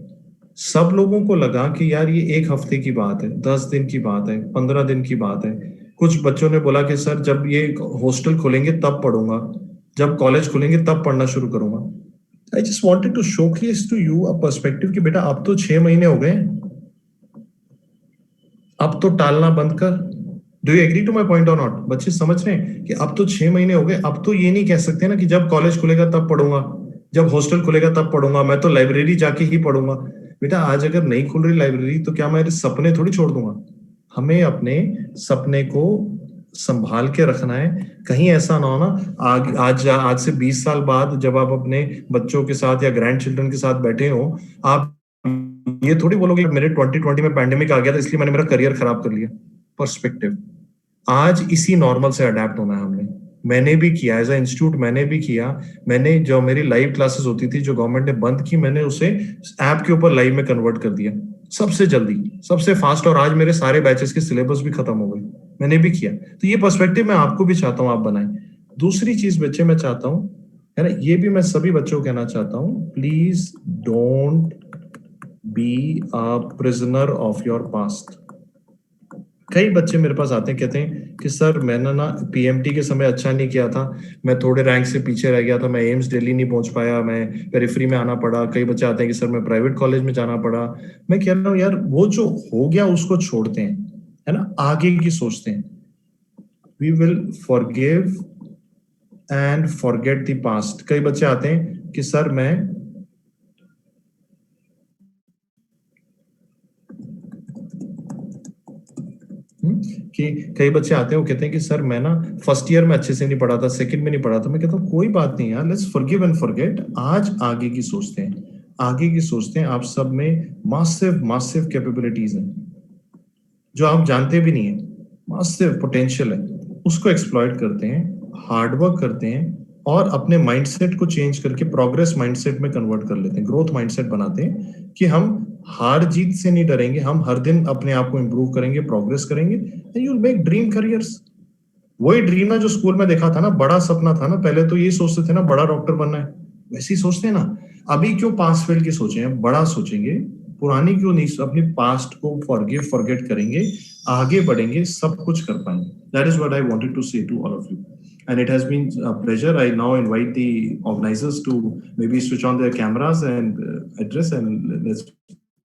सब लोगों को लगा कि यार ये 1 हफ्ते की बात है, 10 दिन की बात है, 15 दिन की बात है। कुछ बच्चों ने बोला कि सर जब ये हॉस्टल खुलेंगे तब पढ़ूंगा, जब कॉलेज खुलेंगे तब पढ़ना शुरू करूंगा। I just wanted to showcase to you a perspective कि बेटा अब तो 6 महीने हो गए, अब तो टालना बंद कर। Do you agree to my point और नॉट? बच्चे समझ रहे हैं कि अब तो 6 महीने हो गए, अब तो ये नहीं कह सकते ना कि जब कॉलेज खुलेगा तब पढ़ूंगा, जब हॉस्टल खुलेगा तब पढ़ूंगा, मैं तो लाइब्रेरी जाके ही पढ़ूंगा। बेटा आज अगर नहीं खुल रही लाइब्रेरी तो क्या मैं सपने थोड़ी छोड़ दूंगा? हमें अपने सपने को संभाल के रखना है। कहीं ऐसा ना हो ना आज से 20 साल बाद जब आप अपने बच्चों के साथ या ग्रैंड चिल्ड्रन के साथ बैठे हो, आप ये थोड़ी बोलोगे मेरे 2020 में पैंडेमिक आ गया था इसलिए मैंने मेरा करियर खराब कर लिया। पर्सपेक्टिव। आज इसी नॉर्मल से अडेप्ट होना है हमने। मैंने भी किया एज अ इंस्टीट्यूट, मैंने भी किया। मैंने जो मेरी लाइव क्लासेस होती थी जो गवर्नमेंट ने बंद की, मैंने उसे ऐप के ऊपर लाइव में कन्वर्ट कर दिया सबसे जल्दी, सबसे फास्ट, और आज मेरे सारे बैचेस के सिलेबस भी खत्म हो गए। मैंने भी किया। तो ये पर्सपेक्टिव मैं आपको भी चाहता हूँ आप बनाएं। दूसरी चीज बच्चे मैं चाहता हूँ, है ना, ये भी मैं सभी बच्चों को कहना चाहता हूँ, please don't be a prisoner of your past. कई बच्चे मेरे पास आते हैं, कहते हैं कि सर मैंने ना पीएमटी के समय अच्छा नहीं किया था, मैं थोड़े रैंक से पीछे रह गया था, मैं एम्स दिल्ली नहीं पहुंच पाया, मैं पेरिफेरी में आना पड़ा। कई बच्चे आते हैं कि सर मैं प्राइवेट कॉलेज में जाना पड़ा। मैं कह रहा हूँ यार वो जो हो गया उसको छोड़ते हैं, है ना, आगे की सोचते हैं। We will forgive and forget the past. कई बच्चे आते हैं कि सर मैं कि कई बच्चे आते हैं वो कहते हैं कि सर मैं ना फर्स्ट ईयर में अच्छे से नहीं पढ़ा था, सेकंड में नहीं पढ़ा था। मैं कहता हूँ कोई बात नहीं यार, लेट्स फॉरगिव एंड फॉरगेट। आज आगे की सोचते हैं, आगे की सोचते हैं। आप सब में मासिव मासिव कैपेबिलिटीज हैं जो आप जानते भी नहीं है, मासिव पोटेंशियल है, उसको एक्सप्लॉइट करते हैं, हार्डवर्क करते हैं और अपने माइंडसेट को चेंज करके प्रोग्रेस माइंडसेट में कन्वर्ट कर लेते हैं, ग्रोथ माइंडसेट बनाते हैं कि हम हार जीत से नहीं डरेंगे, हम हर दिन अपने आप को इंप्रूव करेंगे, प्रोग्रेस करेंगे, and you will make dream careers. वही ड्रीम है जो स्कूल में देखा था ना, बड़ा सपना था ना, पहले तो ये सोचते थे ना बड़ा डॉक्टर बनना है, वैसे ही सोचते हैं ना। अभी क्यों पास फेल की सोचे हैं, बड़ा सोचेंगे, पुरानी क्यों नहीं, अपनी पास्ट को फॉरगिव फॉरगेट करेंगे, आगे बढ़ेंगे, सब कुछ कर पाएंगे। That is what I wanted to say to all of you. And it has been a pleasure. I now invite the organizers to maybe switch on their cameras and address and let's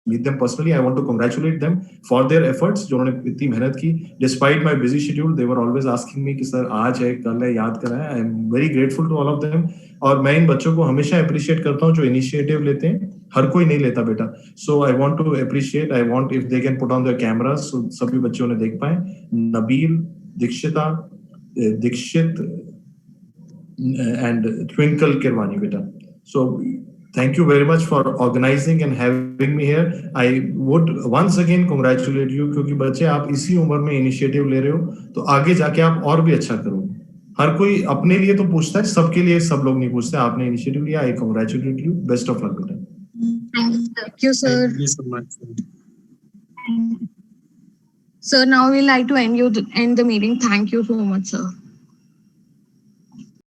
meet them personally. I want to congratulate them for their efforts. जो उन्होंने इतनी मेहनत की, despite my busy schedule, they were always asking me कि sir आज है, कल है, याद कराएं. I am very grateful to all of them. और मैं इन बच्चों को हमेशा appreciate करता हूँ जो इनिशिएटिव लेते हैं, हर कोई नहीं लेता बेटा. So I want to appreciate. I want if they can put on their cameras so सभी बच्चे उन्हें देख पाएं. नबील, दीक्षिता, Dikshit and Twinkle Kirwani beta. So thank you very much for organizing and having me here. I would once again congratulate you क्योंकि बच्चे आप इसी उम्र में इनिशिएटिव ले रहे हो तो आगे जाके आप और भी अच्छा करोगे. हर कोई अपने लिए तो पूछता है, सबके लिए सब लोग नहीं पूछते. आपने इनिशिएटिव लिया. I congratulate you. Best of luck बेटा. Thank you, sir. Thank you so much. Sir, now we like to end the meeting. Thank you so much, sir.